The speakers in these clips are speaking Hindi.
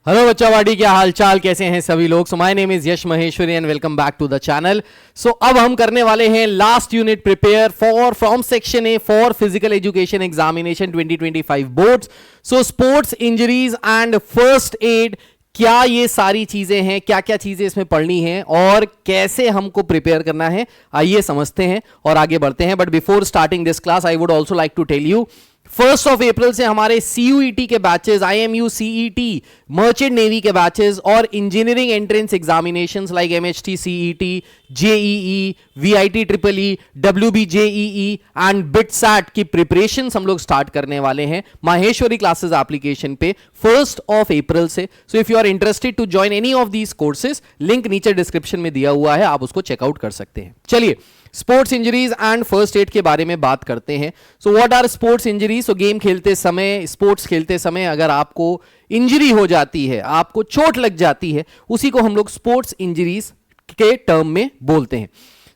हेलो बच्चावाड़ी, क्या हाल चाल, कैसे हैं सभी लोग। So my name is Yash Maheshwari and welcome back to the channel. So अब हम करने वाले हैं last unit prepare for from section A for physical education examination 2025 boards. So sports injuries and first aid, क्या ये सारी चीजें हैं, क्या क्या चीजें इसमें पढ़नी है और कैसे हमको प्रिपेयर करना है, आइए समझते हैं और आगे बढ़ते हैं। But before starting this class I would also like to tell you 1 अप्रैल से हमारे CUET के batches, IMU CET, merchant navy के बैचेस और engineering entrance examinations like MHT CET, JEE, VIT EEE, WB JEE and BITSAT की प्रिपरेशन हम लोग स्टार्ट करने वाले हैं माहेश्वरी क्लासेस एप्लीकेशन पे 1 अप्रैल से। So if you are interested to join any of these courses, link नीचे डिस्क्रिप्शन में दिया हुआ है, आप उसको चेकआउट कर सकते हैं। चलिए sports injuries and first aid के बारे में बात करते हैं। So what are sports injuries? So game खेलते समय, स्पोर्ट्स खेलते समय अगर आपको इंजरी हो जाती है, आपको चोट लग जाती है, उसी को हम लोग स्पोर्ट्स इंजरीज के टर्म में बोलते हैं।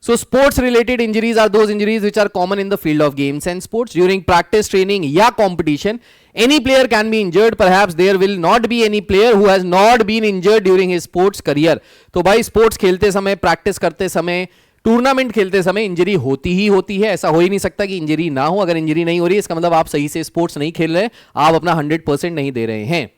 So sports related injuries are those injuries which are common in the field of games and sports during practice, training या competition. Any player can be injured. Perhaps there will not be any player who has not been injured during his sports career. तो भाई स्पोर्ट्स खेलते समय, प्रैक्टिस करते समय, टूर्नामेंट खेलते समय इंजरी होती ही होती है। ऐसा हो ही नहीं सकता कि इंजरी ना हो। अगर इंजरी नहीं हो रही है इसका मतलब आप सही से स्पोर्ट्स नहीं खेल रहे, आप अपना 100% नहीं दे रहे हैं।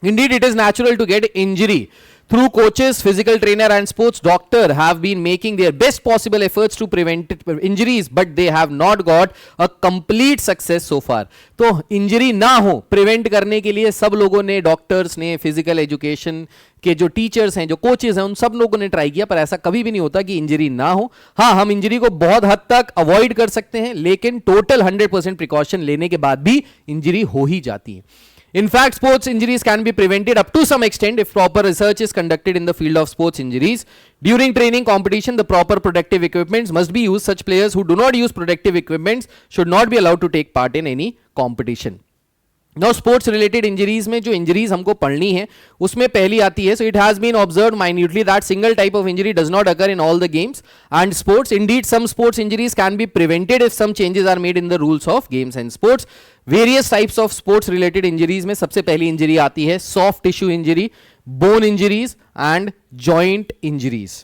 Indeed, it is natural to get injury. Through coaches, physical trainer and sports doctor have been making their best possible efforts to prevent injuries, but they have not got a complete success so far. तो इंजरी ना हो प्रिवेंट करने के लिए सब लोगों ने, डॉक्टर्स ने, फिजिकल एजुकेशन के जो टीचर्स हैं, जो कोचेस हैं, उन सब लोगों ने ट्राई किया, पर ऐसा कभी भी नहीं होता कि इंजरी ना हो। हाँ, हम इंजरी को बहुत हद तक अवॉइड कर सकते हैं, लेकिन टोटल 100% प्रिकॉशन लेने के बाद भी इंजरी हो ही जाती है। In fact, sports injuries can be prevented up to some extent if proper research is conducted in the field of sports injuries. During training competition, the proper protective equipments must be used. Such players who do not use protective equipments should not be allowed to take part in any competition. Now, sports related injuries में जो injuries हमको पढ़नी है उसमें पहली आती है, so it has been observed minutely that single type of injury does not occur in all the games and sports. Indeed, some sports injuries can be prevented if some changes are made in the rules of games and sports. Various types of sports related injuries में सबसे पहली इंजरी आती है soft tissue injury, bone injuries and joint injuries.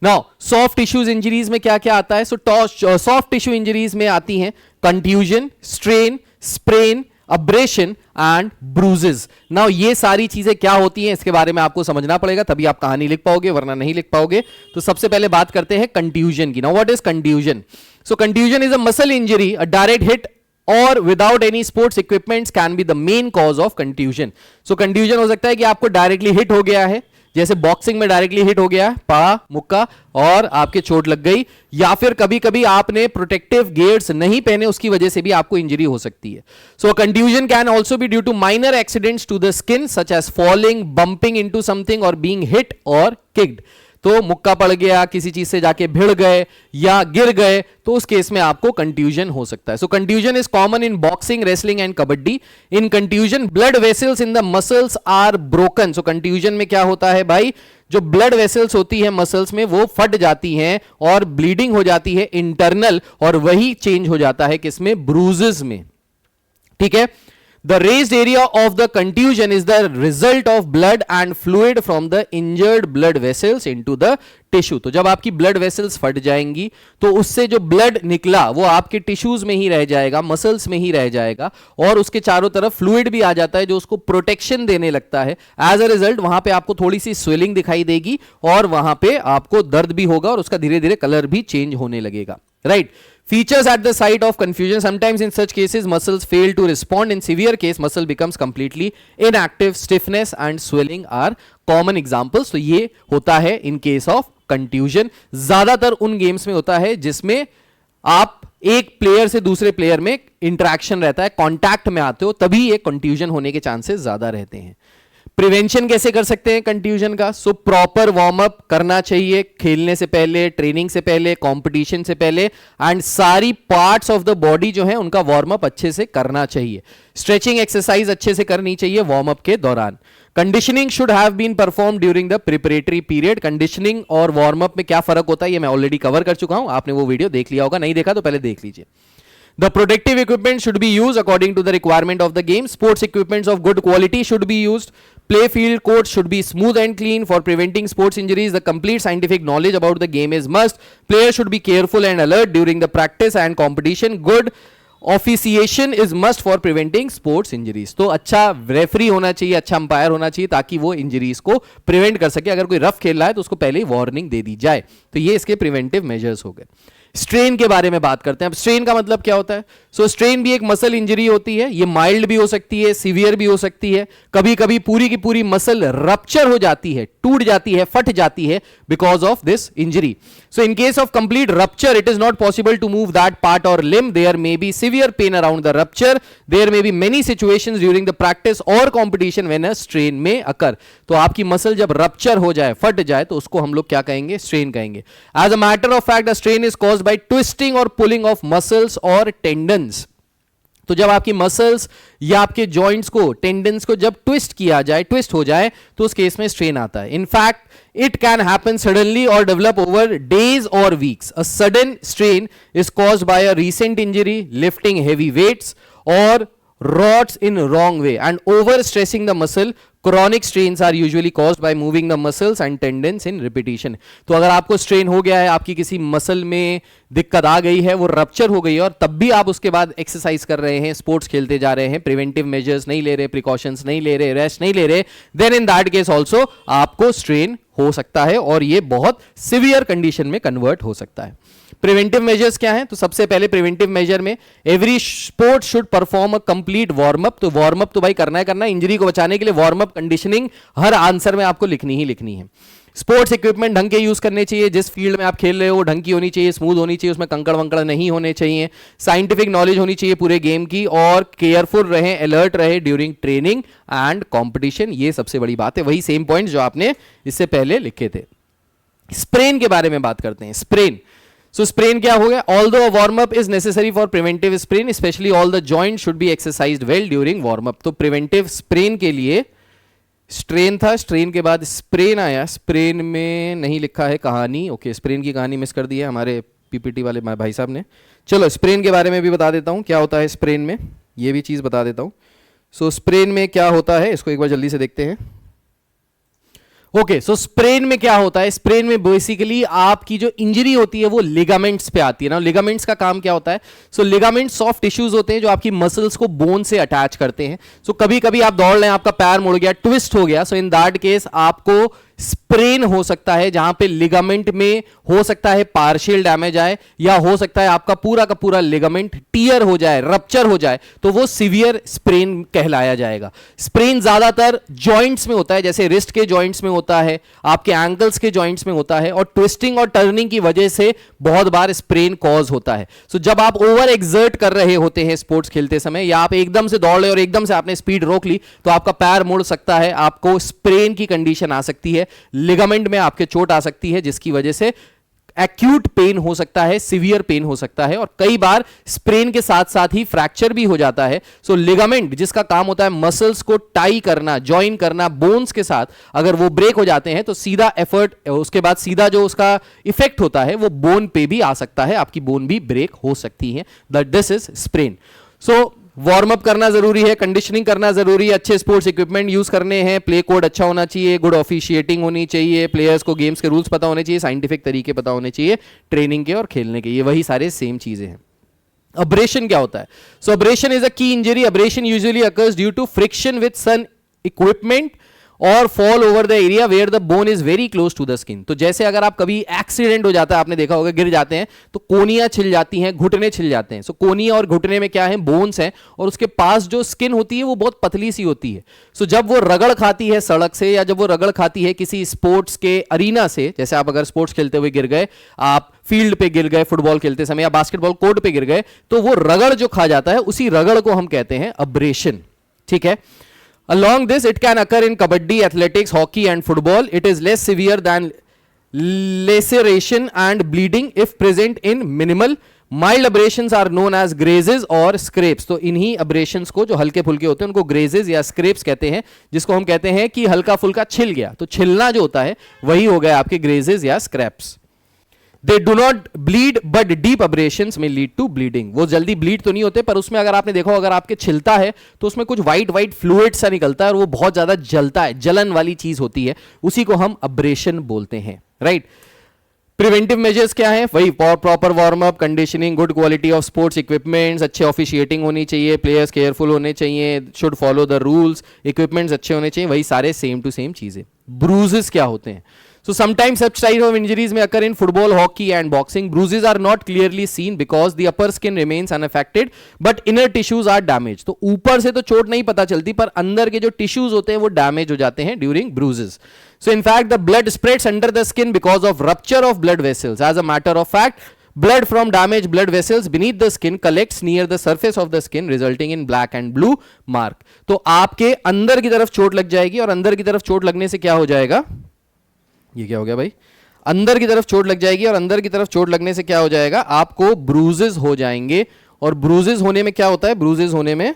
Now, soft tissues injuries में क्या क्या आता है? So soft tissue injuries में आती हैं contusion, strain, sprain, abrasion and bruises. Now ये सारी चीजें क्या होती हैं इसके बारे में आपको समझना पड़ेगा, तभी आप कहानी लिख पाओगे, वरना नहीं लिख पाओगे। तो सबसे पहले बात करते हैं कंट्यूजन की। Now what is contusion? So contusion is a muscle injury, a direct hit और without any sports equipments can be the main cause of contusion. So contusion हो सकता है कि आपको डायरेक्टली हिट हो गया है, जैसे बॉक्सिंग में डायरेक्टली हिट हो गया, पड़ा मुक्का और आपके चोट लग गई, या फिर कभी कभी आपने प्रोटेक्टिव गियर्स नहीं पहने, उसकी वजह से भी आपको इंजरी हो सकती है। So contusion can also be due to minor accidents to the skin such as falling, bumping into something और बीइंग हिट और किक्ड। तो मुक्का पड़ गया, किसी चीज से जाके भिड़ गए या गिर गए, तो उस केस में आपको कंट्यूजन हो सकता है। So contusion is common in boxing, wrestling and kabaddi. In contusion blood vessels in the muscles are broken. So contusion में क्या होता है भाई, जो ब्लड वेसल्स होती है मसल्स में वो फट जाती हैं और ब्लीडिंग हो जाती है इंटरनल, और वही चेंज हो जाता है किसमें, ब्रूजेस में। ठीक है। The raised area of the contusion is the result of blood and fluid from the injured blood vessels into the tissue. तो जब आपकी blood vessels फट जाएंगी तो उससे जो blood निकला वो आपके tissues में ही रह जाएगा, muscles में ही रह जाएगा, और उसके चारों तरफ fluid भी आ जाता है जो उसको protection देने लगता है। As a result वहां पे आपको थोड़ी सी swelling दिखाई देगी और वहां पे आपको दर्द भी होगा और उसका धीरे धीरे कलर भी चेंज होने लगेगा। Right. Features at the site of confusion. Sometimes in such cases muscles fail to respond. In severe case muscle becomes completely inactive. Stiffness and swelling are common examples. तो ये होता है in case of contusion. ज्यादातर उन गेम्स में होता है जिसमें आप एक प्लेयर से दूसरे प्लेयर में इंटरेक्शन रहता है, कॉन्टैक्ट में आते हो, तभी ये कंट्यूजन होने के चांसेस ज्यादा रहते हैं। प्रिवेंशन कैसे कर सकते हैं कंट्यूजन का? सो प्रॉपर वार्म अप करना चाहिए खेलने से पहले, ट्रेनिंग से पहले, कंपटीशन से पहले, एंड सारी पार्ट्स ऑफ द बॉडी जो है उनका वार्म अप अच्छे से करना चाहिए। स्ट्रेचिंग एक्सरसाइज अच्छे से करनी चाहिए वार्म अप के दौरान। Conditioning should have been perform during the preparatory period. Conditioning और वार्म अप में क्या फर्क होता है ये मैं ऑलरेडी कवर कर चुका हूं, आपने वो वीडियो देख लिया होगा, नहीं देखा तो पहले देख लीजिए। The protective equipment should be used according to the requirement of the game. Sports equipments of good quality should be used. Play field courts should be smooth and clean. For preventing sports injuries, the complete scientific knowledge about the game is must. Players should be careful and alert during the practice and competition. Good officiation is must for preventing sports injuries. तो अच्छा रेफरी होना चाहिए, अच्छा अंपायर होना चाहिए ताकि वो इंजरीज को प्रिवेंट कर सके. अगर कोई रफ खेल रहा है तो उसको पहले ही वार्निंग दे दी जाए. तो ये इसके प्रिवेंटिव मेजर्स हो गए. स्ट्रेन के बारे में बात करते हैं. अब स्ट्रेन का मतलब क्या होता है? सो स्ट्रेन भी एक मसल इंजरी होती है. ये माइल्ड भी हो सकती है, सीवियर भी हो सकती है. कभी कभी पूरी की पूरी मसल रप्चर हो जाती है, टूट जाती है, फट जाती है because of this injury. So in case of complete rupture it is not possible to move that part और limb. There may be severe pain around the rupture. There may be many situations during the practice और competition when a strain may occur. तो आपकी मसल जब रप्चर हो जाए, फट जाए, तो उसको हम लोग क्या कहेंगे? स्ट्रेन कहेंगे. As a matter of fact, the strain is caused by twisting और पुलिंग ऑफ मसल्स और टेंडन्स. तो जब आपकी मसल्स या आपके जॉइंट्स को, टेंडन्स को जब ट्विस्ट किया जाए, ट्विस्ट हो जाए, तो उस केस में स्ट्रेन आता है. In fact it can happen suddenly or develop over days or weeks. A sudden strain is caused by a recent injury, lifting heavy weights, or rods in wrong way, and overstressing the muscle. Chronic strains are usually caused by moving the muscles and tendons in repetition. तो अगर आपको स्ट्रेन हो गया है, आपकी किसी मसल में दिक्कत आ गई है, वो रप्चर हो गई है, और तब भी आप उसके बाद एक्सरसाइज कर रहे हैं, स्पोर्ट्स खेलते जा रहे हैं, प्रिवेंटिव मेजर्स नहीं ले रहे, प्रिकॉशंस नहीं ले रहे, रेस्ट नहीं ले रहे, then in that case also आपको स्ट्रेन हो सकता है और ये बहुत सिवियर कंडीशन में कन्वर्ट हो सकता है. प्रिवेंटिव मेजर्स क्या हैं? तो सबसे पहले प्रिवेंटिव मेजर में every sport should perform a complete warm up. तो वार्म अप तो भाई करना है करना है. इंजरी को बचाने के लिए वार्म अप कंडीशनिंग हर आंसर में आपको लिखनी ही लिखनी है. स्पोर्ट्स इक्विपमेंट ढंग के यूज करने चाहिए. जिस फील्ड में आप खेल रहे हो ढंग की होनी चाहिए, स्मूथ होनी चाहिए, उसमें कंकड़ वंकड़ नहीं होने चाहिए. साइंटिफिक नॉलेज होनी चाहिए पूरे गेम की, और केयरफुल रहे, अलर्ट रहे ड्यूरिंग ट्रेनिंग एंड कॉम्पिटिशन. ये सबसे बड़ी बात है. वही सेम पॉइंट जो आपने इससे पहले लिखे थे. स्प्रेन के बारे में बात करते हैं. स्प्रेन, so sprain क्या हो गया? Although a warm up is necessary for preventive sprain, especially all the joints should be exercised well during warm up. तो preventive sprain के लिए स्ट्रेन था, स्ट्रेन के बाद स्प्रेन आया. स्प्रेन में नहीं लिखा है कहानी. ओके, स्प्रेन की कहानी मिस कर दी है हमारे पीपीटी वाले भाई साहब ने. चलो स्प्रेन के बारे में भी बता देता हूँ क्या होता है स्प्रेन में, ये भी चीज़ बता देता हूँ. सो स्प्रेन में क्या होता है इसको एक बार जल्दी से देखते हैं. ओके, सो स्प्रेन में क्या होता है? स्प्रेन में बेसिकली आपकी जो इंजरी होती है वो लिगामेंट्स पे आती है ना. लिगामेंट्स का काम क्या होता है? सो लिगामेंट्स सॉफ्ट टिश्यूज होते हैं जो आपकी मसल्स को बोन से अटैच करते हैं. सो कभी कभी आप दौड़ रहे हैं, आपका पैर मुड़ गया, ट्विस्ट हो गया, सो इन दैट केस आपको स्प्रेन हो सकता है, जहां पे लिगामेंट में हो सकता है पार्शियल डैमेज आए, या हो सकता है आपका पूरा का पूरा लिगामेंट टियर हो जाए, रप्चर हो जाए, तो वो सीवियर स्प्रेन कहलाया जाएगा. स्प्रेन ज्यादातर जॉइंट्स में होता है, जैसे रिस्ट के जॉइंट्स में होता है, आपके एंकल्स के जॉइंट्स में होता है, और ट्विस्टिंग और टर्निंग की वजह से बहुत बार स्प्रेन कॉज होता है. सो जब आप ओवर एक्सर्ट कर रहे होते हैं स्पोर्ट्स खेलते समय, या आप एकदम से दौड़ रहे और एकदम से आपने स्पीड रोक ली, तो आपका पैर मुड़ सकता है, आपको स्प्रेन की कंडीशन आ सकती है, लिगामेंट में आपके चोट आ सकती है, जिसकी वजह से एक्यूट पेन हो सकता है, सीवियर पेन हो सकता है, और कई बार स्प्रेन के साथ साथ ही फ्रैक्चर भी हो जाता है. सो लिगामेंट जिसका काम होता है मसल्स को टाई करना, ज्वाइन करना बोन्स के साथ, अगर वो ब्रेक हो जाते हैं तो सीधा एफर्ट, उसके बाद सीधा जो उसका इफेक्ट होता है वो बोन पे भी आ सकता है, आपकी बोन भी ब्रेक हो सकती है. This is sprain. So warm up करना जरूरी है, कंडीशनिंग करना जरूरी है, अच्छे स्पोर्ट्स इक्विपमेंट यूज करने हैं, प्ले कोड अच्छा होना चाहिए, गुड ऑफिशिएटिंग होनी चाहिए, प्लेयर्स को गेम्स के रूल्स पता होने चाहिए, साइंटिफिक तरीके पता होने चाहिए ट्रेनिंग के और खेलने के. ये वही सारे सेम चीजें हैं. अब्रेशन क्या होता है? सो abrasion is a key injury. Abrasion usually occurs due to friction with some equipment और fall over the area where the bone is very close to the skin. तो जैसे अगर आप कभी एक्सीडेंट हो जाता है, आपने देखा होगा, गिर जाते हैं तो कोनियां छिल जाती हैं, घुटने छिल जाते हैं. सो कोनिया और घुटने में क्या है? बोन्स हैं, और उसके पास जो स्किन होती है वो बहुत पतली सी होती है. सो जब वो रगड़ खाती है सड़क से, या जब वो रगड़ खाती है किसी स्पोर्ट्स के अरीना से, जैसे आप अगर स्पोर्ट्स खेलते हुए गिर गए, आप फील्ड पे गिर गए फुटबॉल खेलते समय, या बास्केटबॉल कोर्ट पे गिर गए, तो वो रगड़ जो खा जाता है उसी रगड़ को हम कहते हैं अब्रेशन. ठीक है. Along this, it can occur in kabaddi, athletics, hockey and football. It is less severe than laceration and bleeding if present in minimal. Mild abrasions are known as grazes or scrapes. तो इन्हीं abrasions को, जो हल्के फुल्के होते हैं, उनको grazes या scrapes कहते हैं, जिसको हम कहते हैं कि हल्का फुल्का छिल गया. तो छिलना जो होता है वही हो गया आपके grazes या scrapes. They do not bleed but deep abrasions may lead to bleeding. वो जल्दी ब्लीड तो नहीं होते, पर उसमें अगर आपने देखा, अगर आपके छिलता है तो उसमें कुछ व्हाइट व्हाइट फ्लूइड सा निकलता है और वो बहुत ज्यादा जलता है, जलन वाली चीज होती है, उसी को हम अब्रेशन बोलते हैं, राइट। प्रिवेंटिव मेजर्स क्या है? वही proper warm up, conditioning, good quality of sports equipments, अच्छे ऑफिशिएटिंग होनी चाहिए, प्लेयर्स केयरफुल होने चाहिए, should follow the rules, equipments अच्छे होने चाहिए, वही सारे सेम टू सेम चीजें। ब्रूजेस क्या होते हैं? So sometimes such type of injuries may occur in football, hockey and boxing. Bruises are not clearly seen because the upper skin remains unaffected, but inner tissues are damaged. तो ऊपर से तो चोट नहीं पता चलती, पर अंदर के जो टिश्यूज होते हैं वो डैमेज हो जाते हैं during bruises. So in fact the blood spreads under the skin because of rupture of blood vessels. As a matter of fact, blood from damaged blood vessels beneath the skin collects near the surface of the skin, resulting in black and blue mark. तो आपके अंदर की तरफ चोट लग जाएगी और अंदर की तरफ चोट लगने से क्या हो जाएगा? ये क्या हो गया भाई? अंदर की तरफ चोट लग जाएगी और अंदर की तरफ चोट लगने से क्या हो जाएगा? आपको ब्रूजेस हो जाएंगे। और ब्रूजेस होने में क्या होता है? ब्रूजेस होने में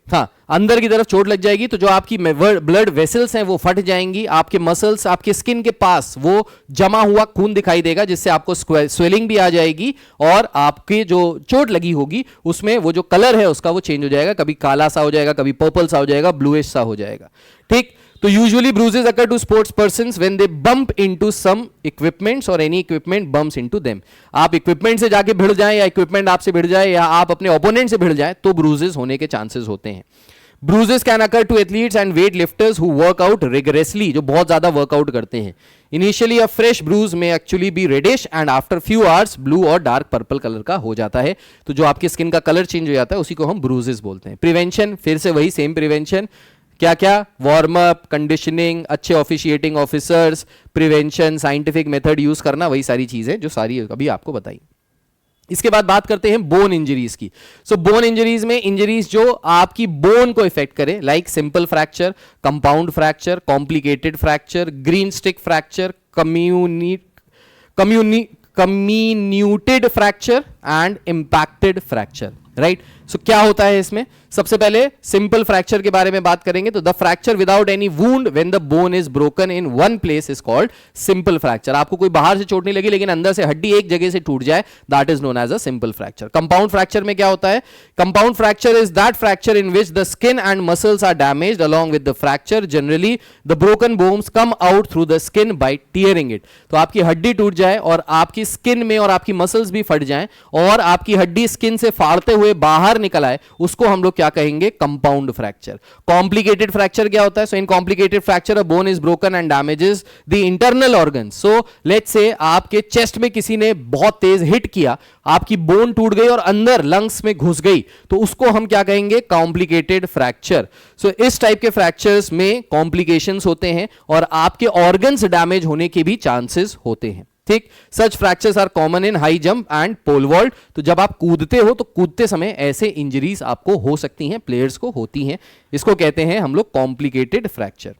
हाँ, अंदर की तरफ चोट लग जाएगी तो जो आपकी ब्लड वेसल्स हैं वो फट जाएंगी, आपके मसल्स आपके स्किन के पास वो जमा हुआ खून दिखाई देगा, जिससे आपको स्वेलिंग भी आ जाएगी और आपके जो चोट लगी होगी उसमें वो जो कलर है उसका वो चेंज हो जाएगा, कभी काला सा हो जाएगा, कभी पर्पल सा हो जाएगा, ब्लूइश सा हो जाएगा, ठीक। तो usually bruises occur to sports persons when they bump into some equipments और any equipment bumps into them. आप इक्विपमेंट से जाके भिड़ जाएं या इक्विपमेंट आपसे भिड़ जाए या आप अपने ओपोनेंट से भिड़ जाए तो ब्रूजेस होने के चांसेस होते हैं। Bruises can occur to athletes and weight lifters who work out rigorously, जो बहुत ज्यादा वर्कआउट करते हैं। Initially a fresh bruise may actually be reddish and after few hours blue और डार्क पर्पल कलर का हो जाता है। तो जो आपकी स्किन का कलर चेंज हो जाता है उसी को हम ब्रूजेस बोलते हैं। प्रिवेंशन, फिर से वही सेम प्रिवेंशन, क्या क्या? वार्म अप, कंडीशनिंग, अच्छे officiating officers, prevention, scientific method use करना, वही सारी चीजें जो सारी अभी आपको बताई। इसके बाद बात करते हैं बोन इंजरीज की। सो बोन इंजरीज में इंजरीज जो आपकी बोन को इफेक्ट करे, like simple fracture, compound fracture, complicated fracture, green stick fracture, comminuted fracture and impacted fracture, right. So क्या होता है इसमें? सबसे पहले सिंपल फ्रैक्चर के बारे में बात करेंगे। तो the fracture without any wound when the bone is broken in one place is called simple fracture. आपको कोई बाहर से चोट नहीं लगी लेकिन अंदर से हड्डी एक जगह से टूट जाए, that is known as a simple fracture. Compound fracture में क्या होता है? Compound fracture is that fracture in which the skin and muscles are damaged along with the fracture. Generally the broken bones come out through the skin by tearing it. तो आपकी हड्डी टूट जाए और आपकी स्किन में और आपकी मसल्स भी फट जाएं और आपकी हड्डी स्किन से फाड़ते हुए बाहर निकल आए, उसको हम लोग क्या कहेंगे? Compound fracture. कॉम्प्लिकेटेड फ्रैक्चर क्या होता है? So in complicated fracture a bone is broken and damages the internal organ. So let's say आपके चेस्ट में किसी ने बहुत तेज हिट किया, आपकी बोन टूट गई और अंदर लंग्स में घुस गई, तो उसको हम क्या कहेंगे? Complicated fracture. सो इस टाइप के फ्रैक्चर्स में कॉम्प्लिकेशंस होते हैं और आपके ऑर्गन्स डैमेज होने के भी चांसेस होते हैं, ठीक। Such fractures are common in high jump and pole vault. तो जब आप कूदते हो तो कूदते समय ऐसे इंजरीज आपको हो सकती हैं, प्लेयर्स को होती हैं, इसको कहते हैं हम लोग कॉम्प्लिकेटेड फ्रैक्चर।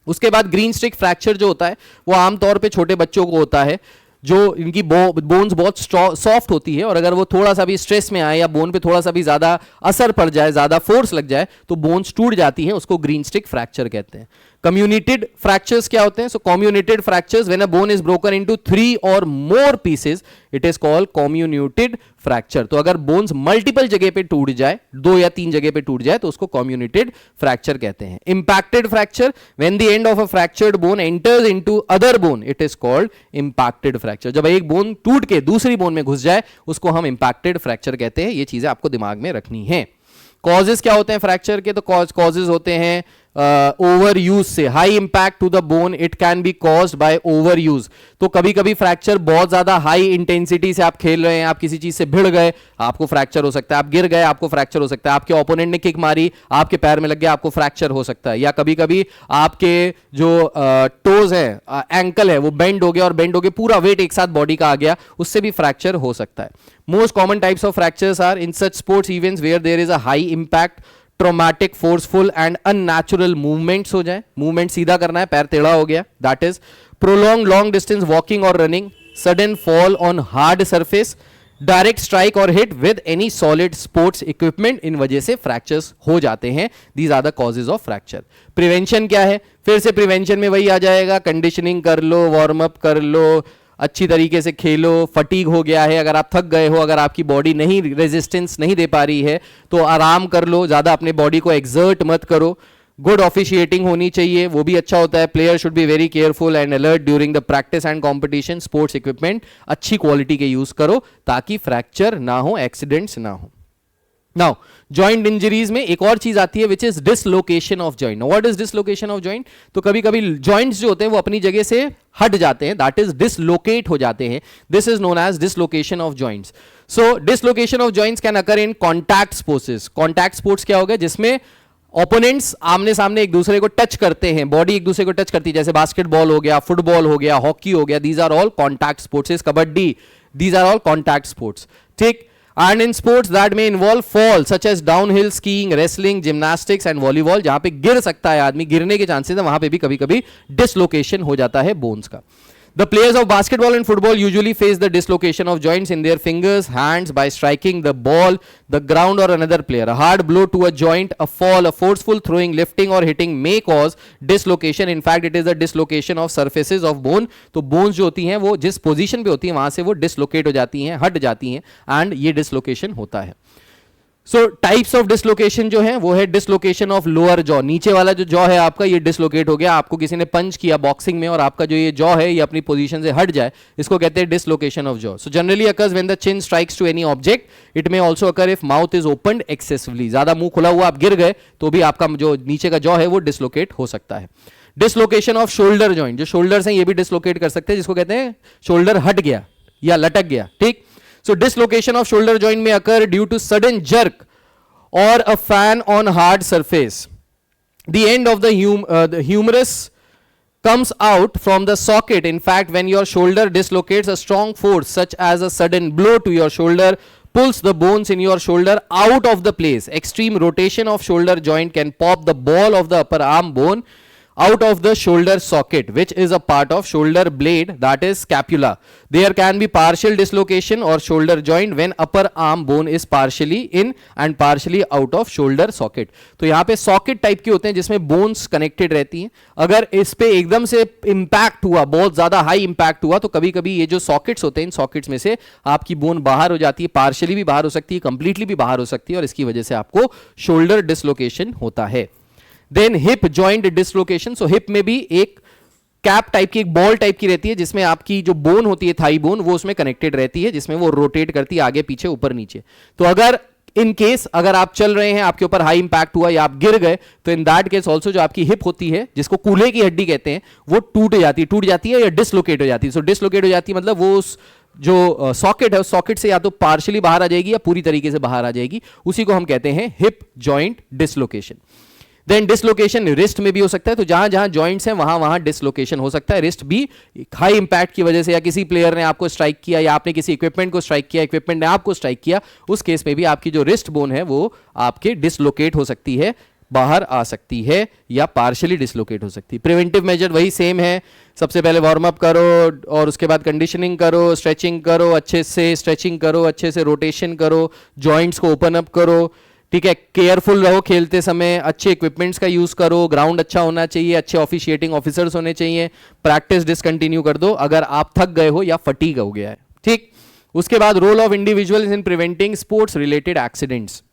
उसके बाद ग्रीन स्टिक फ्रैक्चर जो होता है वो आमतौर पे छोटे बच्चों को होता है, जो इनकी बोन्स बहुत सॉफ्ट होती है और अगर वो थोड़ा सा भी स्ट्रेस में आए या बोन पे थोड़ा सा भी ज्यादा असर पड़ जाए, ज्यादा फोर्स लग जाए तो बोन्स टूट जाती हैं, उसको ग्रीन स्टिक फ्रैक्चर कहते हैं। कम्युनिटेड फ्रैक्चर्स क्या होते हैं? So comminuted fractures when a bone is broken into 3 और more pieces it is called comminuted fracture. तो अगर बोन्स मल्टीपल जगह पे टूट जाए, 2 या 3 जगह पे टूट जाए तो उसको कम्युनिटेड फ्रैक्चर कहते हैं। Impacted fracture when the end of a fractured bone enters into other bone it is called impacted fracture. जब एक बोन टूट के दूसरी बोन में घुस जाए उसको हम इंपैक्टेड फ्रैक्चर कहते हैं। ये चीजें आपको दिमाग में रखनी है। कॉजेस क्या होते हैं फ्रैक्चर के? तो कॉजेस होते हैं ओवर यूज से। High impact to the bone it can be caused by over use. तो कभी कभी फ्रैक्चर बहुत ज्यादा हाई इंटेंसिटी से आप खेल रहे हैं, आप किसी चीज से भिड़ गए, आपको फ्रैक्चर हो सकता है। आप गिर गए, आपको फ्रैक्चर हो सकता है। आपके ओपोनेंट ने किक मारी, आपके पैर में लग गया, आपको फ्रैक्चर हो सकता है। या कभी कभी आपके जो टोज है, एंकल है, वो बेंड हो गया और बेंड हो गया पूरा वेट एक साथ बॉडी का आ गया, उससे भी फ्रैक्चर हो सकता है। Most common types of fractures are in such sports events where there is a high impact, traumatic, forceful and unnatural movements हो जाए, मूवमेंट सीधा करना है, पैर टेढ़ा हो गया, that is prolong long distance walking और running, sudden fall on hard surface, direct strike और hit with any solid sports equipment, इन वजह से फ्रैक्चर्स हो जाते हैं. These are the causes of fracture. Prevention क्या है? फिर से प्रिवेंशन में वही आ जाएगा, कंडीशनिंग कर लो, वार्म अप कर लो, अच्छी तरीके से खेलो. फटीग हो गया है, अगर आप थक गए हो, अगर आपकी बॉडी नहीं रेजिस्टेंस नहीं दे पा रही है तो आराम कर लो, ज्यादा अपने बॉडी को एक्सर्ट मत करो. गुड ऑफिशिएटिंग होनी चाहिए, वो भी अच्छा होता है. Player should be very careful and alert during the practice and competition. Sports equipment अच्छी क्वालिटी के यूज करो ताकि फ्रैक्चर ना हो, एक्सीडेंट्स ना हो. नाउ जॉइंट इंजरीज में एक और चीज आती है which is dislocation of joint. What is dislocation of joint? तो कभी कभी जॉइंट्स जो होते हैं वो अपनी जगह से हट जाते हैं, दैट इज डिसलोकेट हो जाते हैं. This is known as dislocation of joints. So dislocation of joints can occur in contact sports. Contact sports क्या होगा? जिसमें ओपोनेंट्स आमने सामने एक दूसरे को टच करते हैं, बॉडी एक दूसरे को टच करती है, जैसे बास्केटबॉल हो गया, फुटबॉल हो गया, हॉकी हो गया. These are all contact sports. Kabaddi, these are all contact sports. ठीक. And in sports that may involve fall such as downhill skiing, wrestling, gymnastics and volleyball, जहां पे गिर सकता है आदमी, गिरने के चांसेस है, वहां पे भी कभी कभी डिसलोकेशन हो जाता है बोन्स का. The players of basketball and football usually face the dislocation of joints in their fingers, hands by striking the ball, the ground or another player. A hard blow to a joint, a fall, a forceful throwing, lifting or hitting may cause dislocation. In fact, it is the dislocation of surfaces of bone. तो bones जो होती हैं वो जिस पोजीशन पे होती हैं वहां से वो डिसलोकेट हो जाती हैं, हट जाती हैं, एंड ये डिसलोकेशन होता है. सो टाइप्स ऑफ डिसलोकेशन जो है वो है डिसलोकेशन ऑफ लोअर जॉ. नीचे वाला जो जॉ है आपका ये डिसलोकेट हो गया, आपको किसी ने पंच किया बॉक्सिंग में और आपका जो ये जॉ है ये अपनी पोजीशन से हट जाए, इसको कहते हैं dislocation of jaw. So generally occurs when the chin strikes to any object. It may also occur if mouth is opened excessively. ज्यादा मुंह खुला हुआ आप गिर गए तो भी आपका जो नीचे का जॉ है वो डिसलोकेट हो सकता है. Dislocation off shoulder joint. जो शोल्डर्स हैं ये भी डिसलोकेट कर सकते हैं, जिसको कहते हैं शोल्डर हट गया या लटक गया. ठीक. So dislocation of shoulder joint may occur due to sudden jerk or a fan on hard surface. The end of the humerus comes out from the socket. In fact, when your shoulder dislocates, a strong force such as a sudden blow to your shoulder pulls the bones in your shoulder out of the place. Extreme rotation of shoulder joint can pop the ball of the upper arm bone out of the shoulder socket, which is a part of shoulder blade, that is scapula. There can be partial dislocation or shoulder joint when upper arm bone is partially in and partially out of shoulder socket. तो यहाँ पे socket टाइप के होते हैं जिसमें bones connected रहती हैं. अगर इस पे एकदम से impact हुआ, बहुत ज्यादा high impact हुआ, तो कभी कभी ये जो sockets होते हैं, इन sockets में से आपकी bone बाहर हो जाती है, partially भी बाहर हो सकती है, completely भी बाहर हो सकती है, और इसकी वजह से आपको shoulder dislocation होता है. Then hip joint dislocation. So hip में भी एक कैप टाइप की, एक बॉल टाइप की रहती है जिसमें आपकी जो बोन होती है, थाई बोन, वो उसमें कनेक्टेड रहती है, जिसमें वो रोटेट करती है आगे पीछे ऊपर नीचे. तो अगर इन केस अगर आप चल रहे हैं, आपके ऊपर हाई इंपैक्ट हुआ या आप गिर गए, तो इन दैट केस ऑल्सो जो आपकी हिप होती है, जिसको कूल्हे की हड्डी कहते हैं, वो टूट जाती है या डिसलोकेट हो जाती है. सो डिसलोकेट हो जाती है मतलब वो उस जो सॉकेट है उस सॉकेट से या तो पार्शियली बाहर आ जाएगी या पूरी तरीके से बाहर आ जाएगी. उसी को हम कहते हैं hip joint dislocation. Then dislocation wrist में भी हो सकता है. तो जहां जहां जॉइंट्स हैं वहां वहां डिसलोकेशन हो सकता है. रिस्ट भी हाई इंपैक्ट की वजह से, या किसी प्लेयर ने आपको स्ट्राइक किया, या आपने किसी इक्विपमेंट को स्ट्राइक किया, इक्विपमेंट ने आपको स्ट्राइक किया, उस केस में भी आपकी जो रिस्ट बोन है वो आपके डिसलोकेट हो सकती है, बाहर आ सकती है या पार्शियली डिसलोकेट हो सकती है. प्रिवेंटिव मेजर वही सेम है. सबसे पहले वार्म अप करो और उसके बाद कंडीशनिंग करो, स्ट्रेचिंग करो, अच्छे से स्ट्रेचिंग करो, अच्छे से रोटेशन करो, जॉइंट्स को ओपन अप करो. ठीक है. केयरफुल रहो खेलते समय, अच्छे इक्विपमेंट्स का यूज करो, ग्राउंड अच्छा होना चाहिए, अच्छे ऑफिशिएटिंग ऑफिसर्स होने चाहिए. प्रैक्टिस डिसकंटिन्यू कर दो अगर आप थक गए हो या फटीग हो गया है. ठीक. उसके बाद role of individuals in preventing sports related accidents.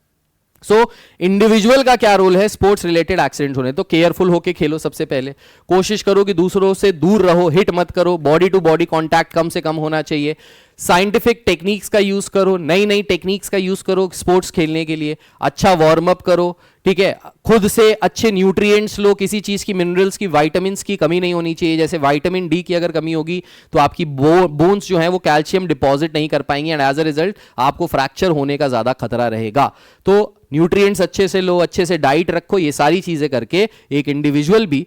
So individual का क्या रोल है स्पोर्ट्स रिलेटेड एक्सीडेंट होने? तो केयरफुल होके खेलो. सबसे पहले कोशिश करो कि दूसरों से दूर रहो, हिट मत करो, बॉडी टू बॉडी कांटेक्ट कम से कम होना चाहिए. साइंटिफिक टेक्निक्स का यूज करो, नई नई टेक्निक्स का यूज करो स्पोर्ट्स खेलने के लिए. अच्छा वार्म अप करो. ठीक है. खुद से अच्छे न्यूट्रिएंट्स लो, किसी चीज की, मिनरल्स की, विटामिन्स की कमी नहीं होनी चाहिए. जैसे विटामिन डी की अगर कमी होगी तो आपकी बोन्स जो है वो कैल्शियम डिपॉजिट नहीं कर पाएंगे, एंड एज अ रिजल्ट आपको फ्रैक्चर होने का ज्यादा खतरा रहेगा. तो न्यूट्रिएंट्स अच्छे से लो, अच्छे से डाइट रखो. ये सारी चीजें करके एक इंडिविजुअल भी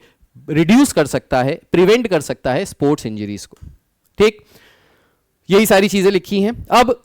रिड्यूस कर सकता है, प्रिवेंट कर सकता है स्पोर्ट्स इंजरीज को. ठीक. यही सारी चीजें लिखी हैं. अब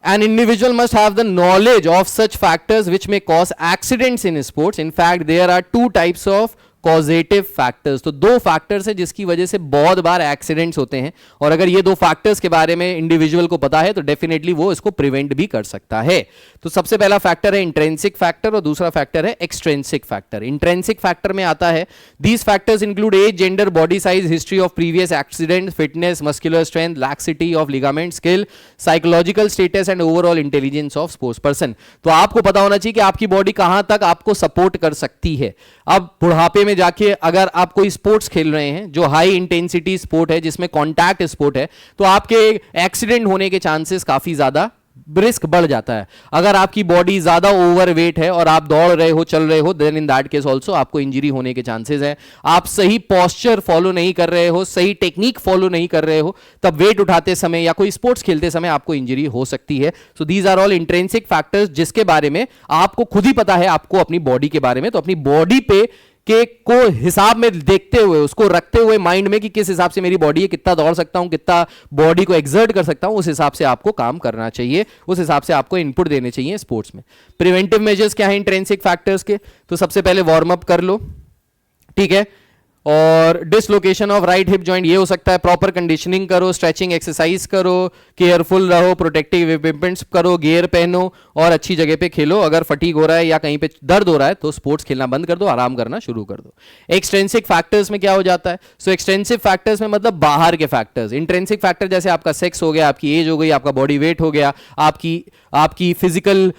an individual must have the knowledge of such factors which may cause accidents in sports. In fact, there are two types of causative factors. तो दो फैक्टर्स है जिसकी वजह से बहुत बार एक्सीडेंट्स होते हैं, और अगर ये दो फैक्टर्स के बारे में इंडिविजुअल को पता है तो डेफिनेटली वो इसको प्रिवेंट भी कर सकता है। तो सबसे पहला फैक्टर है इंट्रिंसिक फैक्टर और दूसरा फैक्टर है एक्सट्रिंसिक फैक्टर। इंट्रिंसिक फैक्टर में आता है these factors include age, gender, body size, history of previous accident, fitness, muscular strength, laxity of ligament, skill, psychological status and overall intelligence of sports person. तो आपको पता होना चाहिए कि आपकी बॉडी कहां तक आपको सपोर्ट कर सकती है। अब बुढ़ापे में जाके अगर आप कोई स्पोर्ट्स खेल रहे हैं जो हाई इंटेंसिटी स्पोर्ट है, जिसमें कॉन्टैक्ट स्पोर्ट है, तो आपके एक्सीडेंट होने के चांसेस काफी ज्यादा रिस्क बढ़ जाता है। अगर आपकी बॉडी ज्यादा ओवरवेट है और आप दौड़ रहे हो, चल रहे हो, then in that case also आपको इंजरी होने के चांसेस है। आप सही पोस्चर फॉलो नहीं कर रहे हो, सही टेक्निक फॉलो नहीं कर रहे हो, तब वेट उठाते समय या कोई स्पोर्ट्स खेलते समय आपको इंजरी हो सकती है। So these are all intrinsic factors जिसके बारे में आपको खुद ही पता है, आपको अपनी बॉडी के बारे में। तो अपनी बॉडी पे के को हिसाब में देखते हुए, उसको रखते हुए माइंड में कि किस हिसाब से मेरी बॉडी है, कितना दौड़ सकता हूं, कितना बॉडी को एक्सर्ट कर सकता हूं, उस हिसाब से आपको काम करना चाहिए, उस हिसाब से आपको इनपुट देने चाहिए स्पोर्ट्स में। प्रिवेंटिव मेजर्स क्या है इंट्रिंसिक फैक्टर्स के? तो सबसे पहले वार्म अप कर लो, ठीक है, और dislocation of right hip joint ये हो सकता है। प्रॉपर कंडीशनिंग करो, स्ट्रेचिंग एक्सरसाइज करो, केयरफुल रहो, प्रोटेक्टिव इक्विपमेंट्स करो, गियर पहनो और अच्छी जगह पे खेलो। अगर फटीग हो रहा है या कहीं पे दर्द हो रहा है तो स्पोर्ट्स खेलना बंद कर दो, आराम करना शुरू कर दो। एक्सट्रिंसिक फैक्टर्स में क्या हो जाता है? सो एक्सट्रिंसिक फैक्टर्स में मतलब बाहर के फैक्टर्स। इंट्रिंसिक फैक्टर जैसे आपका सेक्स हो गया, आपकी एज हो गई, आपका बॉडी वेट हो गया, आपकी फिजिकल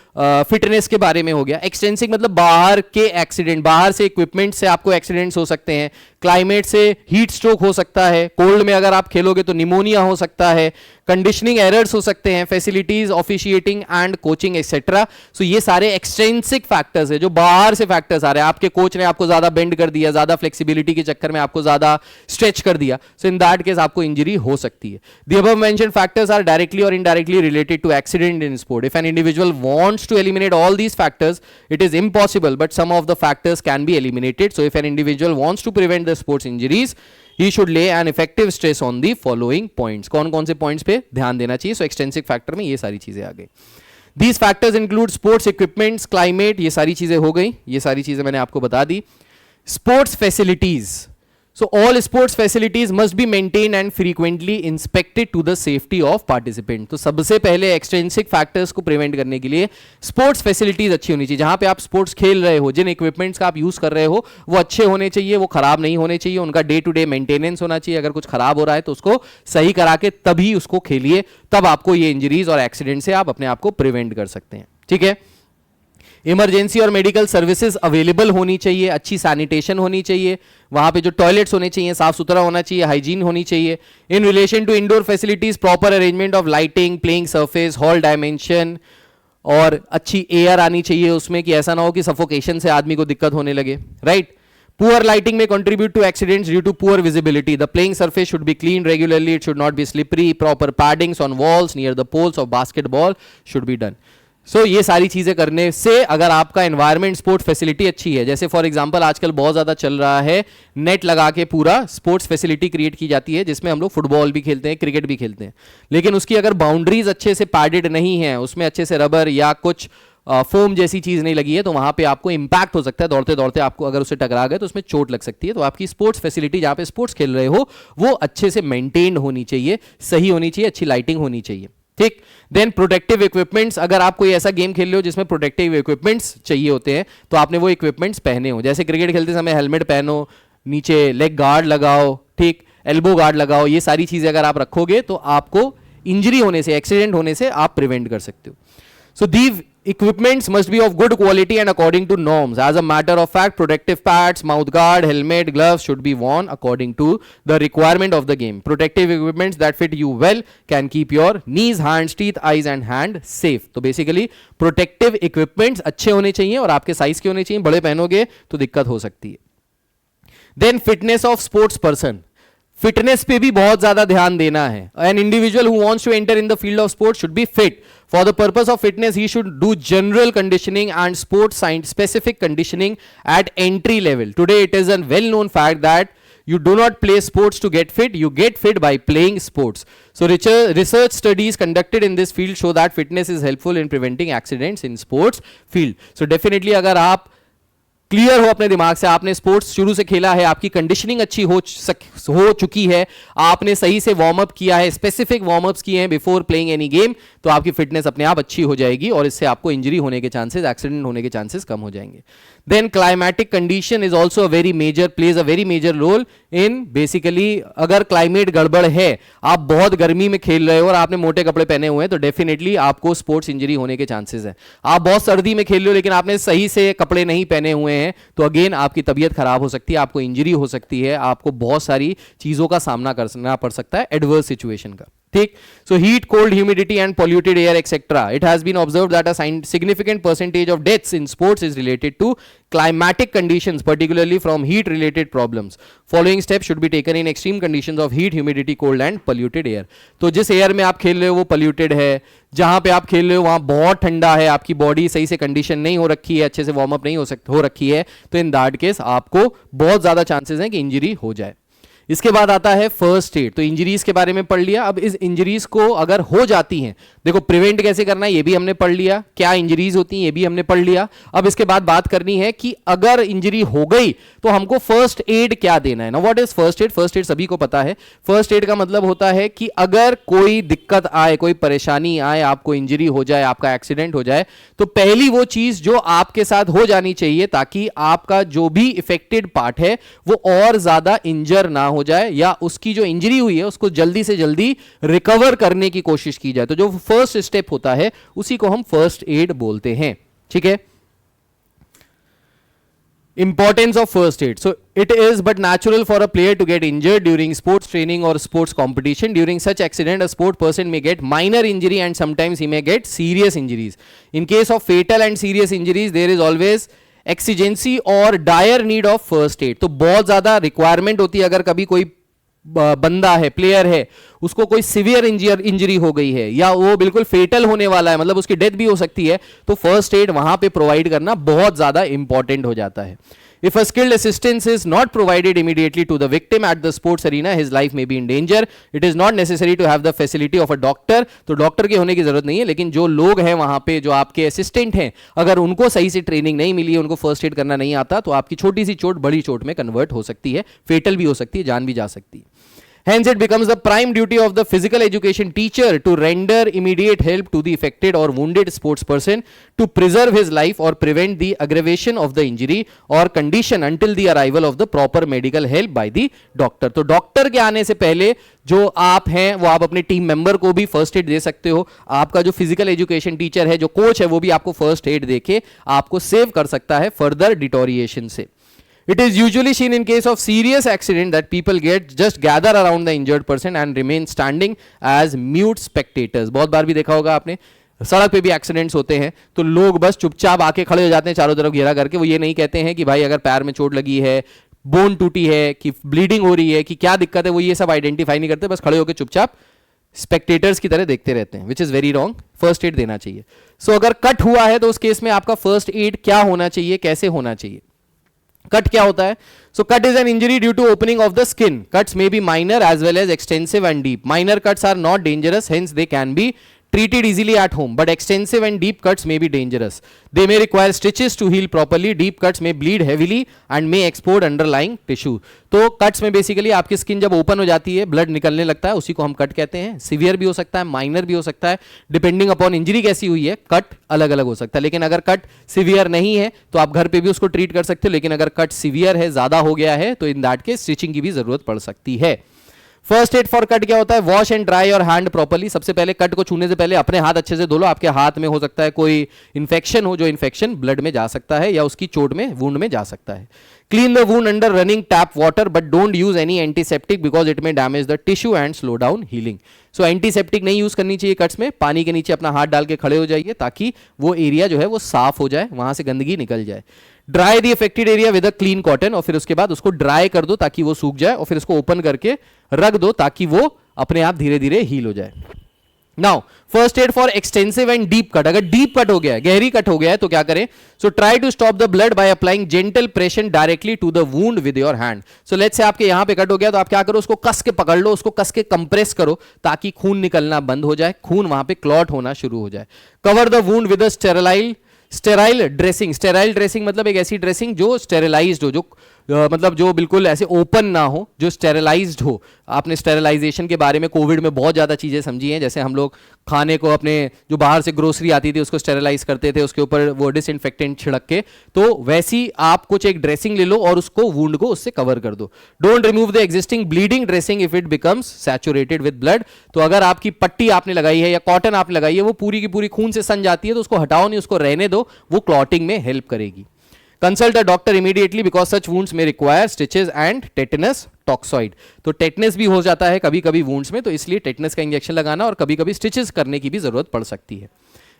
फिटनेस के बारे में हो गया। एक्सट्रिंसिक मतलब बाहर के एक्सीडेंट, बाहर से इक्विपमेंट से आपको एक्सीडेंट्स हो सकते हैं, क्लाइमेट से हीट स्ट्रोक हो सकता है, कोल्ड में अगर आप खेलोगे तो निमोनिया हो सकता है, कंडीशनिंग एरर्स हो सकते हैं, facilities, officiating and coaching etcetera. So ये सारे एक्सट्रिंसिक फैक्टर्स है जो बाहर से फैक्टर्स आ रहे हैं। आपके कोच ने आपको ज्यादा बेंड कर दिया, ज्यादा फ्लेक्सिबिलिटी के चक्कर में आपको ज्यादा स्ट्रेच कर दिया, सो इन दैट केस आपको इंजरी हो सकती है। The above mentioned factors are directly और indirectly related to accident in sport. If an individual wants to eliminate all these factors, it is impossible, but some of the factors can be eliminated. So if an individual wants to prevent the sports injuries, he should lay an effective stress on the following points। कौन कौन से पॉइंट्स पे ध्यान देना चाहिए? सो एक्सटेंसिक फैक्टर में ये सारी चीजें आ गई। These factors include sports equipments, climate, ये सारी चीजें हो गई, ये सारी चीजें मैंने आपको बता दी। Sports facilities, so all sports facilities must be maintained and frequently inspected to the safety of participant। तो सबसे पहले एक्सट्रिंसिक फैक्टर्स को प्रिवेंट करने के लिए स्पोर्ट्स फैसिलिटीज अच्छी होनी चाहिए। जहां पे आप स्पोर्ट्स खेल रहे हो, जिन इक्विपमेंट्स का आप यूज कर रहे हो, वो अच्छे होने चाहिए, वो खराब नहीं होने चाहिए, उनका डे टू डे मेंटेनेंस होना चाहिए। अगर कुछ खराब हो रहा है तो उसको सही करा के तभी उसको खेलिए, तब आपको ये इंजरीज और एक्सीडेंट से आप अपने आप को प्रिवेंट कर सकते हैं, ठीक है। इमरजेंसी और मेडिकल सर्विसेज अवेलेबल होनी चाहिए, अच्छी सैनिटेशन होनी चाहिए, वहां पे जो टॉयलेट्स होने चाहिए साफ सुथरा होना चाहिए, हाइजीन होनी चाहिए। In relation to indoor facilities, proper arrangement of lighting, playing surface, hall dimension, और अच्छी एयर आनी चाहिए उसमें, कि ऐसा ना हो कि सफोकेशन से आदमी को दिक्कत होने लगे, right. Poor lighting may contribute to accidents due to poor visibility. The playing surface should be cleaned regularly. It should not be slippery. Proper paddings on walls near the poles of basketball should be done. ये सारी चीजें करने से अगर आपका एनवायरमेंट, स्पोर्ट फैसिलिटी अच्छी है, जैसे फॉर एग्जांपल आजकल बहुत ज्यादा चल रहा है, नेट लगा के पूरा स्पोर्ट्स फैसिलिटी क्रिएट की जाती है जिसमें हम लोग फुटबॉल भी खेलते हैं, क्रिकेट भी खेलते हैं, लेकिन उसकी अगर बाउंड्रीज अच्छे से पैडेड नहीं है, उसमें अच्छे से रबर या कुछ फोम जैसी चीज नहीं लगी है, तो वहां पे आपको इंपैक्ट हो सकता है। दौड़ते दौड़ते आपको अगर उससे टकरा गए तो उसमें चोट लग सकती है। तो आपकी स्पोर्ट्स फैसिलिटी जहां पे स्पोर्ट्स खेल रहे हो वो अच्छे से मेंटेन होनी चाहिए, सही होनी चाहिए, अच्छी लाइटिंग होनी चाहिए, ठीक। देन प्रोटेक्टिव इक्विपमेंट्स, अगर आप कोई ऐसा गेम खेल रहे हो जिसमें प्रोटेक्टिव इक्विपमेंट्स चाहिए होते हैं तो आपने वो इक्विपमेंट्स पहने हो। जैसे क्रिकेट खेलते समय हेलमेट पहनो, नीचे लेग गार्ड लगाओ, ठीक, एल्बो गार्ड लगाओ, ये सारी चीजें अगर आप रखोगे तो आपको इंजरी होने से, एक्सीडेंट होने से आप प्रिवेंट कर सकते हो। So these equipments must be of good quality and according to norms. As a matter of fact, protective pads, mouth guard, helmet, gloves should be worn according to the requirement of the game. Protective equipments that fit you well can keep your knees, hands, teeth, eyes and hand safe. तो basically protective equipments अच्छे होने चाहिए और आपके साइज के होने चाहिए, बड़े पहनोगे तो दिक्कत हो सकती है। Then fitness of sports person. Fitness पे भी बहुत ज्यादा ध्यान देना है। An individual who wants to enter in the field of sports should be fit. For the purpose of fitness he should do general conditioning and sports specific conditioning at entry level. Today it is a well known fact that you do not play sports to get fit, you get fit by playing sports. So research studies conducted in this field show that fitness is helpful in preventing accidents in sports field. So definitely अगर आप क्लियर हो अपने दिमाग से, आपने स्पोर्ट्स शुरू से खेला है, आपकी कंडीशनिंग अच्छी हो चुकी है, आपने सही से वार्म अप किया है, स्पेसिफिक वार्म अप्स किए हैं बिफोर प्लेइंग एनी गेम, तो आपकी फिटनेस अपने आप अच्छी हो जाएगी और इससे आपको इंजरी होने के चांसेस, एक्सीडेंट होने के चांसेस कम हो जाएंगे. Then climatic condition is also a very major, plays a very major role in basically, अगर क्लाइमेट गड़बड़ है, आप बहुत गर्मी में खेल रहे हो और आपने मोटे कपड़े पहने हुए हैं, तो डेफिनेटली आपको स्पोर्ट्स इंजरी होने के चांसेस है. आप बहुत सर्दी में खेल रहे हो लेकिन आपने सही से कपड़े नहीं पहने हुए हैं, तो अगेन आपकी तबीयत खराब हो सकती है, आपको इंजरी हो सकती है, आपको बहुत सारी चीजों का सामना करना पड़ सकता है एडवर्स सिचुएशन का. ठीक. So heat, cold, humidity and polluted air etc. It has been observed that a significant percentage of deaths in sports is related to climatic conditions, particularly from heat related problems. Following steps should be taken in extreme conditions of heat, humidity, cold and polluted air. तो जिस एयर में आप खेल रहे हो वो polluted है, जहां पे आप खेल रहे हो वहां बहुत ठंडा है, आपकी बॉडी सही से कंडीशन नहीं हो रखी है, अच्छे से वार्म अप नहीं हो रखी है, तो इन दैट केस आपको बहुत ज्यादा चांसेस हैं कि इंजरी हो जाए. इसके बाद आता है फर्स्ट एड. तो इंजरीज के बारे में पढ़ लिया. अब इस इंजरीज को अगर हो जाती हैं, देखो प्रिवेंट कैसे करना है ये भी हमने पढ़ लिया, क्या इंजरीज होती हैं ये भी हमने पढ़ लिया. अब इसके बाद बात करनी है कि अगर इंजरी हो गई तो हमको फर्स्ट एड क्या देना है. ना what is first aid? First aid सभी को पता है. फर्स्ट एड का मतलब होता है कि अगर कोई दिक्कत आए, कोई परेशानी आए, आपको इंजरी हो जाए, आपका एक्सीडेंट हो जाए, तो पहली वो चीज जो आपके साथ हो जानी चाहिए ताकि आपका जो भी इफेक्टेड पार्ट है वो और ज्यादा इंजर ना हो जाए, या उसकी जो इंजरी हुई है उसको जल्दी से जल्दी रिकवर करने की कोशिश की जाए. तो जो फर्स्ट स्टेप होता है उसी को हम फर्स्ट एड बोलते हैं. ठीक है. Importance of first aid. So it is but natural for a player to get injured during sports training or sports competition. During such accident, a sport person may get minor injury and sometimes he may get serious injuries. In case of fatal and serious injuries, there is always exigency और dire need of first aid. तो बहुत ज्यादा रिक्वायरमेंट होती है. अगर कभी कोई बंदा है, प्लेयर है, उसको कोई सिवियर इंजरी हो गई है या वो बिल्कुल फेटल होने वाला है, मतलब उसकी डेथ भी हो सकती है, तो फर्स्ट एड वहां पे प्रोवाइड करना बहुत ज्यादा इंपॉर्टेंट हो जाता है. If a skilled assistance is not provided immediately to the victim at the sports arena, his life may be in danger. It is not necessary to have the facility of a doctor. तो डॉक्टर के होने की जरूरत नहीं है, लेकिन जो लोग हैं वहां पे, जो आपके असिस्टेंट हैं, अगर उनको सही से ट्रेनिंग नहीं मिली है, उनको फर्स्ट एड करना नहीं आता, तो आपकी छोटी सी चोट बड़ी चोट में कन्वर्ट हो सकती है, फेटल भी हो सकती है, जान भी जा सकती है. Hence, it becomes the prime duty of the physical education teacher to render immediate help to the affected or wounded sports person to preserve his life or prevent the aggravation of the injury or condition until the arrival of the proper medical help by the doctor. तो डॉक्टर के आने से पहले जो आप हैं वो आप अपने टीम मेंबर को भी फर्स्ट एड दे सकते हो. आपका जो फिजिकल एजुकेशन टीचर है, जो कोच है, वो भी आपको फर्स्ट एड देके आपको सेव कर सकता है फर्दर डिटोरिएशन से. It is usually seen in case of serious accident that people just gather around the injured person and remain standing as mute spectators. बहुत बार भी देखा होगा आपने, सड़क पे भी एक्सीडेंट्स होते हैं तो लोग बस चुपचाप आके खड़े हो जाते हैं चारों तरफ घेरा करके. वो ये नहीं कहते हैं कि भाई अगर पैर में चोट लगी है, बोन टूटी है, कि ब्लीडिंग हो रही है, कि क्या दिक्कत है, वो ये सब आइडेंटिफाई नहीं करते. बस खड़े होकर चुपचाप स्पेक्टेटर्स की तरह देखते रहते हैं, which is very wrong. First aid देना चाहिए. सो अगर कट हुआ है तो उस केस में आपका फर्स्ट एड क्या होना चाहिए, कैसे होना चाहिए. कट क्या होता है? So cut is an injury due to opening of the skin. Cuts may be minor as well as extensive and deep. Minor cuts are not dangerous, hence they can be treated easily at home, but extensive and deep cuts may be dangerous. They may require stitches to heal properly. Deep cuts may bleed heavily and may expose underlying tissue. तो cuts में basically आपकी स्किन जब ओपन हो जाती है, ब्लड निकलने लगता है, उसी को हम कट कहते हैं. सीवियर भी हो सकता है, माइनर भी हो सकता है, डिपेंडिंग अपॉन इंजरी कैसी हुई है, कट अलग अलग हो सकता है. लेकिन अगर कट सीवियर नहीं है तो आप घर पे भी उसको ट्रीट कर सकते हो. लेकिन अगर कट सीवियर है, ज्यादा हो गया है, तो इन दैट केस स्टिचिंग की भी जरूरत पड़ सकती है. फर्स्ट एड फॉर कट क्या होता है? Wash and dry your hand properly. सबसे पहले कट को छूने से पहले अपने हाथ अच्छे से धो लो. आपके हाथ में हो सकता है कोई इन्फेक्शन हो, जो इन्फेक्शन ब्लड में जा सकता है या उसकी चोट में, वुंड में जा सकता है. Clean the wound under running tap water, but don't use any antiseptic because it may damage the tissue and slow down healing. So antiseptic नहीं यूज करनी चाहिए कट्स में. पानी के नीचे अपना हाथ डाल के खड़े हो जाइए ताकि वो एरिया जो है वो साफ हो जाए, वहां से गंदगी निकल जाए. Dry the affected area with a clean cotton, और फिर उसके बाद उसको ड्राई कर दो ताकि वो सूख जाए, और फिर उसको ओपन करके रख दो ताकि वो अपने आप धीरे धीरे हील हो जाए. Now first aid for extensive and deep cut. अगर डीप कट हो गया है, गहरी कट हो गया है, तो क्या करें? So try to stop the blood by applying gentle pressure directly to the wound with your hand. So let's say आपके यहां पे कट हो गया, तो आप क्या करो? उसको कस के पकड़ लो, उसको कस के कंप्रेस करो ताकि खून निकलना बंद हो जाए, खून वहां पे क्लॉट होना शुरू हो जाए. Cover the wound with a sterile dressing मतलब एक ऐसी ड्रेसिंग जो स्टेरिलाइज्ड हो, जो मतलब जो बिल्कुल ऐसे ओपन ना हो, जो स्टेरिलाइज्ड हो। आपने स्टेरिलाइजेशन के बारे में कोविड में बहुत ज़्यादा चीज़ें समझी हैं, जैसे हम लोग खाने को अपने जो बाहर से ग्रोसरी आती थी उसको स्टेरिलाइज करते थे, उसके ऊपर वो डिसइंफेक्टेंट छिड़क के, तो वैसी आप कुछ एक ड्रेसिंग ले लो और उसको वुंड को उससे कवर कर दो। Don't remove the existing bleeding dressing if it becomes saturated with blood. तो अगर आपकी पट्टी आपने लगाई है या कॉटन आपने लगाई है वो पूरी की पूरी खून से सन जाती है तो उसको हटाओ नहीं, उसको रहने दो, वो क्लॉटिंग में हेल्प करेगी। Consult a doctor immediately because such wounds may require stitches and tetanus toxoid। तो टेटनस भी हो जाता है कभी कभी वुंड्स में, तो इसलिए टेटनस का इंजेक्शन लगाना और कभी कभी स्टिचेस करने की भी जरूरत पड़ सकती है।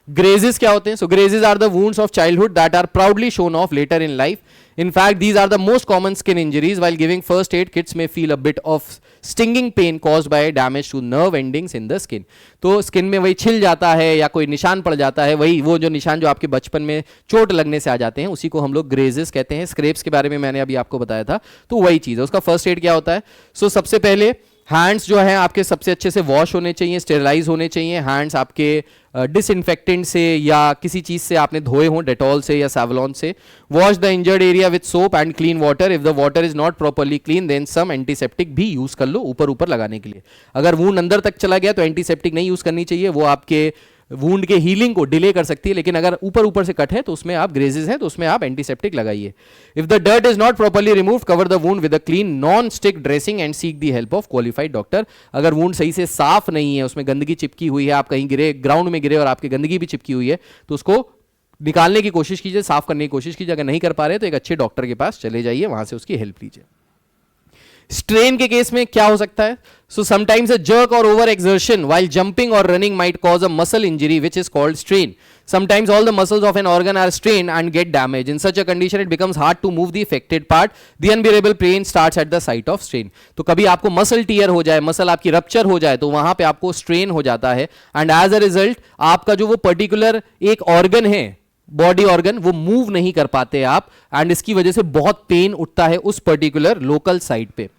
ग्रेजेस क्या होते हैं? So grazes are the wounds of childhood that are proudly shown off later in life. In fact, these are the most common skin injuries. While giving first aid, kids may feel a bit of stinging pain caused by damage to nerve endings in the skin। तो स्किन में वही छिल जाता है या कोई निशान पड़ जाता है, वही वो जो निशान जो आपके बचपन में चोट लगने से आ जाते हैं उसी को हम लोग ग्रेजेस कहते हैं। स्क्रेप्स के बारे में मैंने अभी आपको बताया था, तो वही चीज़ है। उसका फर्स्ट एड क्या होता है? सो सबसे पहले हैंड्स जो हैं आपके सबसे अच्छे से वॉश होने चाहिए, स्टेरिलाइज होने चाहिए। हैंड्स आपके डिसइंफेक्टेंट से या किसी चीज़ से आपने धोए हों, डेटॉल से या सैवलॉन से। Wash the injured area with soap and clean water. If the water is not properly clean then some antiseptic भी यूज़ कर लो ऊपर ऊपर लगाने के लिए। अगर वूंड अंदर तक चला गया तो एंटीसेप्टिक नहीं यूज़ करनी चाहिए, वो आपके वूंड के हीलिंग को डिले कर सकती है। लेकिन अगर ऊपर ऊपर से कट है तो उसमें आप ग्रेजेस हैं तो उसमें आप एंटीसेप्टिक लगाइए। If the dirt is not properly removed cover the wound with a clean non stick dressing and seek the help of qualified doctor. अगर वूंड सही से साफ नहीं है, उसमें गंदगी चिपकी हुई है, आप कहीं गिरे, ग्राउंड में गिरे और आपकी गंदगी भी चिपकी हुई है, तो उसको निकालने की कोशिश कीजिए, साफ करने की कोशिश कीजिए। अगर नहीं कर पा रहे तो एक अच्छे डॉक्टर के पास चले जाइए, वहां से उसकी हेल्प लीजिए। स्ट्रेन के केस में क्या हो सकता है? सो समटाइम्स अ जर्क और ओवर एक्सर्शन व्हाइल जंपिंग और running might cause a muscle injury which is called strain. Sometimes all the muscles of an organ are strained and get damaged. In such a condition, it becomes hard to move the affected part. The unbearable pain starts at the site of strain. तो कभी आपको मसल टीयर हो जाए, मसल आपकी रप्चर हो जाए, तो वहां पे आपको स्ट्रेन हो जाता है एंड एज अ रिजल्ट आपका जो वो पर्टिकुलर एक ऑर्गन है, बॉडी ऑर्गन, वो मूव नहीं कर पाते आप एंड इसकी वजह से बहुत पेन उठता है उस पर्टिकुलर लोकल साइट पे।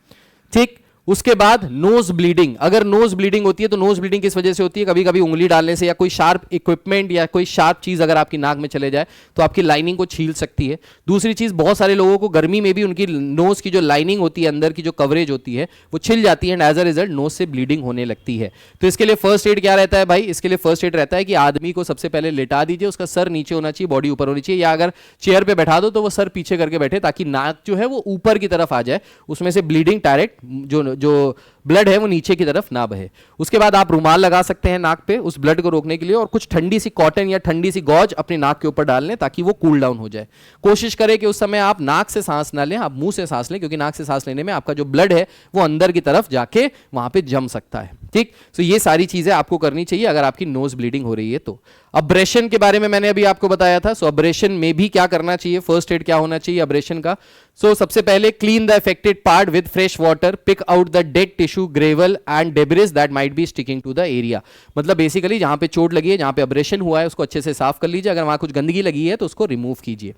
ठीक, उसके बाद नोज ब्लीडिंग। अगर नोज ब्लीडिंग होती है तो नोज ब्लीडिंग किस वजह से होती है? कभी कभी उंगली डालने से या कोई शार्प इक्विपमेंट या कोई शार्प चीज अगर आपकी नाक में चले जाए तो आपकी लाइनिंग को छील सकती है। दूसरी चीज, बहुत सारे लोगों को गर्मी में भी उनकी नोज की जो लाइनिंग होती है, अंदर की जो कवरेज होती है, वो छिल जाती है and as a result nose से ब्लीडिंग होने लगती है। तो इसके लिए फर्स्ट एड क्या रहता है भाई? इसके लिए फर्स्ट एड रहता है कि आदमी को सबसे पहले लेटा दीजिए, उसका सर नीचे होना चाहिए, बॉडी ऊपर होनी चाहिए, या अगर चेयर पे बैठा दो तो वो सर पीछे करके बैठे ताकि नाक जो है वो ऊपर की तरफ आ जाए, उसमें से ब्लीडिंग डायरेक्ट जो ब्लड है वो नीचे की तरफ ना बहे। उसके बाद आप रुमाल लगा सकते हैं नाक पे उस ब्लड को रोकने के लिए, और कुछ ठंडी सी कॉटन या ठंडी सी गॉज अपनी नाक के ऊपर डाल लें ताकि वो कूल डाउन हो जाए। कोशिश करें कि उस समय आप नाक से सांस ना लें, आप मुंह से सांस लें, क्योंकि नाक से सांस लेने में आपका जो ब्लड है वो अंदर की तरफ जाके वहां पे जम सकता है। ठीक, तो ये सारी चीजें आपको करनी चाहिए अगर आपकी नोज ब्लीडिंग हो रही है तो। अब्रेशन के बारे में मैंने अभी आपको बताया था। सो अब्रेशन में भी क्या करना चाहिए, फर्स्ट एड क्या होना चाहिए अब्रेशन का? सो सबसे पहले clean the affected part with fresh water, pick out the dead tissue, gravel and debris that might be sticking to the area. मतलब बेसिकली जहां पे चोट लगी है, जहां पे अब्रेशन हुआ है, उसको अच्छे से साफ कर लीजिए। अगर वहां कुछ गंदगी लगी है तो उसको रिमूव कीजिए।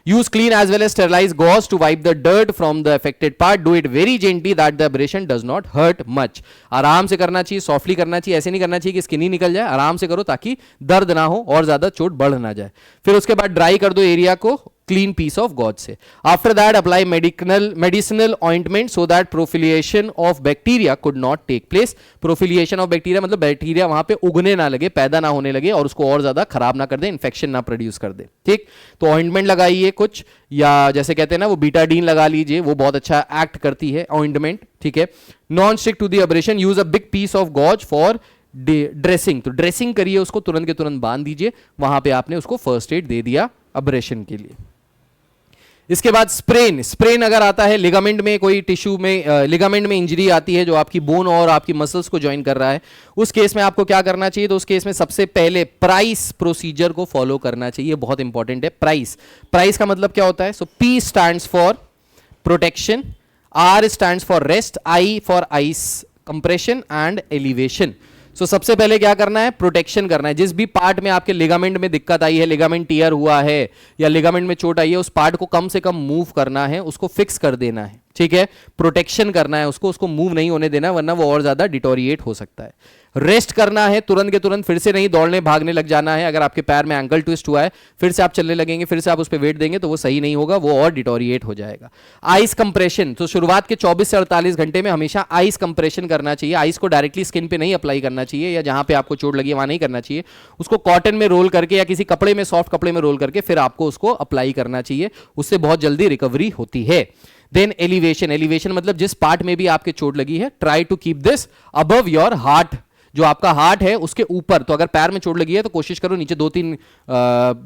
Use clean as well as sterilize gauze to wipe the dirt from the affected part. Do it very gently that the abrasion does not hurt much. आराम से करना चाहिए, सॉफ्टली करना चाहिए, ऐसे नहीं करना चाहिए कि स्किन ही निकल जाए। आराम से करो ताकि दर्द ना हो और ज्यादा चोट बढ़ ना जाए। फिर उसके बाद ड्राई कर दो एरिया को क्लीन पीस ऑफ गॉज से। After that apply medicinal ointment so that proliferation of bacteria could not take place. Proliferation of bacteria मतलब बैक्टीरिया वहां पे उगने ना लगे, पैदा ना होने लगे और उसको और ज्यादा खराब ना कर दे, इन्फेक्शन ना प्रोड्यूस कर दे। ठीक, तो ऑइंटमेंट लगाइए कुछ, या जैसे कहते हैं ना वो बीटाडीन लगा लीजिए, वो बहुत अच्छा एक्ट करती है ऑइंटमेंट। ठीक है, non stick to the abrasion, use a big piece of gauze for dressing. तो ड्रेसिंग करिए उसको, तुरंत के तुरंत बांध दीजिए, वहां पे आपने उसको फर्स्ट एड दे दिया अब्रेशन के लिए। इसके बाद स्प्रेन अगर आता है लिगामेंट में, कोई टिश्यू में लिगामेंट में इंजरी आती है जो आपकी बोन और आपकी मसल्स को ज्वाइन कर रहा है, उस केस में आपको क्या करना चाहिए? तो उस केस में सबसे पहले प्राइस प्रोसीजर को फॉलो करना चाहिए, बहुत इंपॉर्टेंट है। प्राइस का मतलब क्या होता है? So P stands for protection, R stands for rest, I for ice compression and elevation. So सबसे पहले क्या करना है? प्रोटेक्शन करना है। जिस भी पार्ट में आपके लिगामेंट में दिक्कत आई है, लिगामेंट टियर हुआ है या लिगामेंट में चोट आई है, उस पार्ट को कम से कम मूव करना है, उसको फिक्स कर देना है। ठीक है, प्रोटेक्शन करना है उसको, उसको मूव नहीं होने देना, वरना वो और ज्यादा डिटोरिएट हो सकता है। रेस्ट करना है, तुरंत के तुरंत फिर से नहीं दौड़ने भागने लग जाना है। अगर आपके पैर में एंकल ट्विस्ट हुआ है, फिर से आप चलने लगेंगे, फिर से आप उस पर वेट देंगे तो वो सही नहीं होगा, वो और डिटोरिएट हो जाएगा। आइस कंप्रेशन, तो शुरुआत के 24 से 48 घंटे में हमेशा आइस कंप्रेशन करना चाहिए। आइस को डायरेक्टली स्किन पे नहीं अप्लाई करना चाहिए, या जहां पे आपको चोट लगी है वहां नहीं करना चाहिए, उसको कॉटन में रोल करके या किसी कपड़े में, सॉफ्ट कपड़े में रोल करके फिर आपको उसको अप्लाई करना चाहिए, उससे बहुत जल्दी रिकवरी होती है। देन एलिवेशन, एलिवेशन मतलब जिस पार्ट में भी आपके चोट लगी है, try to keep this above your heart, जो आपका हार्ट है उसके ऊपर। तो अगर पैर में चोट लगी है तो कोशिश करो नीचे 2-3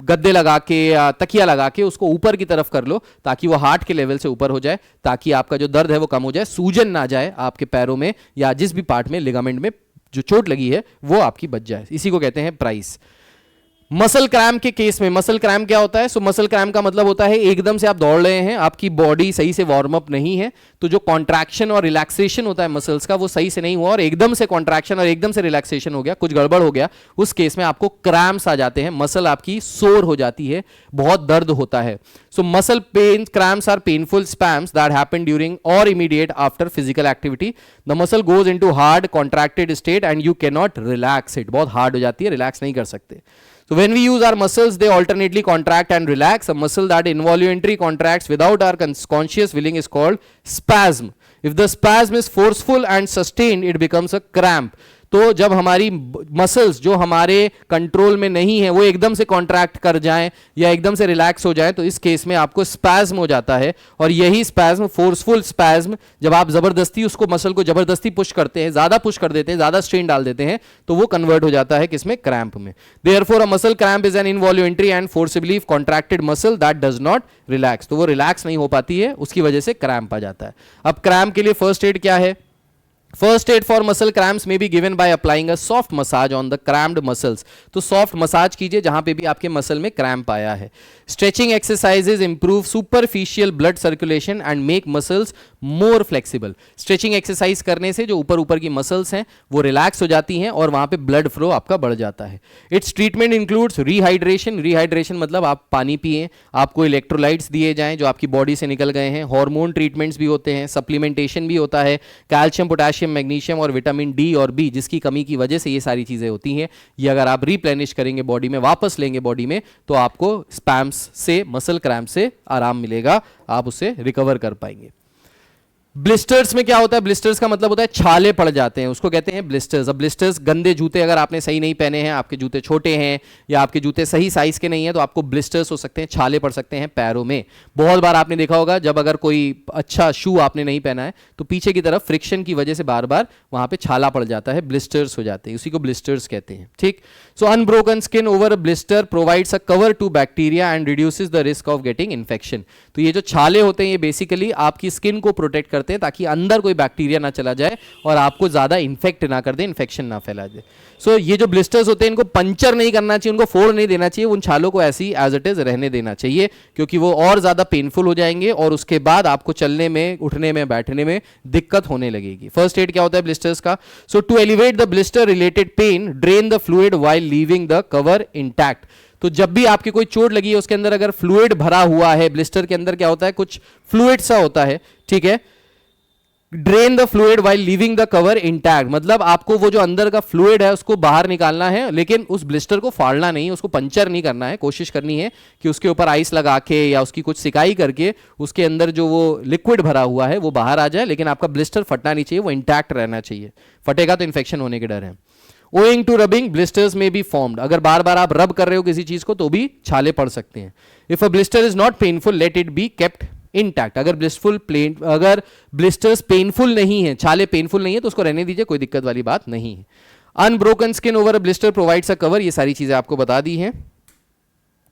गद्दे लगा के या तकिया लगा के उसको ऊपर की तरफ कर लो, ताकि वो हार्ट के लेवल से ऊपर हो जाए, ताकि आपका जो दर्द है वो कम हो जाए, सूजन ना जाए आपके पैरों में या जिस भी पार्ट में, लिगामेंट में जो चोट लगी है वो आपकी बच जाए। इसी को कहते हैं प्राइस। मसल क्रैम्प के केस में, मसल क्रैम्प क्या होता है? सो मसल क्रैम्प का मतलब होता है एकदम से आप दौड़ रहे हैं, आपकी बॉडी सही से वार्म अप नहीं है, तो जो कॉन्ट्रैक्शन और रिलैक्सेशन होता है मसल्स का वो सही से नहीं हुआ, और एकदम से कॉन्ट्रैक्शन और एकदम से रिलैक्सेशन हो गया, कुछ गड़बड़ हो गया, उस केस में आपको क्रैम्प्स आ जाते हैं, मसल आपकी सोर हो जाती है, बहुत दर्द होता है। So muscle pain cramps are painful spasms that happen during और immediate after physical activity. The muscle goes into hard contracted state and you can not relax it, बहुत हार्ड हो जाती है, रिलैक्स नहीं कर सकते। So when we use our muscles, they alternately contract and relax. A muscle that involuntarily contracts without our conscious willing is called spasm. If the spasm is forceful and sustained, it becomes a cramp. तो जब हमारी मसल्स जो हमारे कंट्रोल में नहीं है वो एकदम से कॉन्ट्रैक्ट कर जाएं या एकदम से रिलैक्स हो जाएं, तो इस केस में आपको स्पैज्म हो जाता है। और यही स्पैज्म, फोर्सफुल स्पैज्म, जब आप जबरदस्ती उसको मसल को जबरदस्ती पुश करते हैं, ज्यादा पुश कर देते हैं, ज्यादा स्ट्रेन डाल देते हैं, तो वो कन्वर्ट हो जाता है किसमें? क्रैम्प में। Therefore a muscle cramp is an involuntary and forcibly contracted muscle that does not relax. तो वो रिलैक्स नहीं हो पाती है, उसकी वजह से क्रैम्प आ जाता है। अब क्रैम्प के लिए फर्स्ट एड क्या है? First aid for muscle cramps may be given by applying a soft massage on the cramped muscles. तो soft massage कीजिए जहां पे भी आपके मसल में क्रैम्प आया है। Stretching exercises improve superficial blood circulation and make muscles more flexible. Stretching exercise करने से जो ऊपर ऊपर की मसल्स हैं वो रिलैक्स हो जाती हैं और वहां पे ब्लड फ्लो आपका बढ़ जाता है। Its treatment includes rehydration. Rehydration मतलब आप पानी पिएं, आपको इलेक्ट्रोलाइट्स दिए जाएं जो आपकी बॉडी से निकल गए हैं, हार्मोन ट्रीटमेंट्स भी होते हैं, सप्लीमेंटेशन भी होता है, कैल्शियम, पोटेशियम, मैग्नीशियम और विटामिन डी और बी जिसकी कमी की वजह से ये सारी चीजें होती हैं, ये अगर आप रिप्लेनिश करेंगे बॉडी में, वापस लेंगे बॉडी में, तो आपको स्पैम्स से, मसल क्रैम्प से आराम मिलेगा, आप उससे रिकवर कर पाएंगे। ब्लिस्टर्स में क्या होता है? ब्लिस्टर्स का मतलब होता है छाले पड़ जाते हैं, उसको कहते हैं ब्लिस्टर्स। अब ब्लिस्टर्स, गंदे जूते अगर आपने सही नहीं पहने हैं, आपके जूते छोटे हैं या आपके जूते सही साइज के नहीं है, तो आपको ब्लिस्टर्स हो सकते हैं, छाले पड़ सकते हैं पैरों में। बहुत बार आपने देखा होगा जब अगर कोई अच्छा शू आपने नहीं पहना है तो पीछे की तरफ फ्रिक्शन की वजह से बार बार वहां पे छाला पड़ जाता है, ब्लिस्टर्स हो जाते हैं, उसी को ब्लिस्टर्स कहते हैं। ठीक। So unbroken skin over blister provides a cover to bacteria and reduces the risk of getting infection. तो ये जो छाले होते हैं ये बेसिकली आपकी स्किन को प्रोटेक्ट करते हैं ताकि अंदर कोई बैक्टीरिया ना चला जाए और आपको ज्यादा इन्फेक्ट ना कर दे, इन्फेक्शन ना फैला दे। सो ये जो ब्लिस्टर्स होते हैं इनको पंचर नहीं करना चाहिए, उनको फोड़ नहीं देना चाहिए, उन छालों को ऐसी एज इट इज रहने देना चाहिए, क्योंकि वो और ज्यादा पेनफुल हो जाएंगे और उसके बाद आपको चलने में, उठने में, बैठने में दिक्कत होने लगेगी। फर्स्ट एड क्या होता है ब्लिस्टर्स का? So to elevate the blister related pain, drain the fluid while leaving the cover intact. तो जब भी आपकी कोई चोट लगी है उसके अंदर अगर फ्लूइड भरा हुआ है, ब्लिस्टर के अंदर क्या होता है, कुछ फ्लूइड सा होता है, ठीक है, drain the fluid while leaving the cover intact, मतलब आपको वो जो अंदर का फ्लूइड है उसको बाहर निकालना है, लेकिन उस ब्लिस्टर को फाड़ना नहीं, उसको पंचर नहीं करना है। कोशिश करनी है कि उसके ऊपर आइस लगा के या उसकी कुछ सिकाई करके उसके अंदर जो वो लिक्विड भरा हुआ है वो बाहर आ जाए, लेकिन आपका ब्लिस्टर फटना नहीं चाहिए, वो इंटैक्ट रहना चाहिए। फटेगा तो इन्फेक्शन होने के डर है। Owing to rubbing, blisters may be formed. अगर बार बार आप रब कर रहे हो किसी चीज को तो भी छाले पड़ सकते हैं। If a blister is not painful, let it be kept intact. अगर ब्लिस्टर्स पेनफुल नहीं है, छाले पेनफुल नहीं है, तो उसको रहने दीजिए, कोई दिक्कत वाली बात नहीं है। Unbroken skin over a blister provides a cover, ये सारी चीजें आपको बता दी हैं।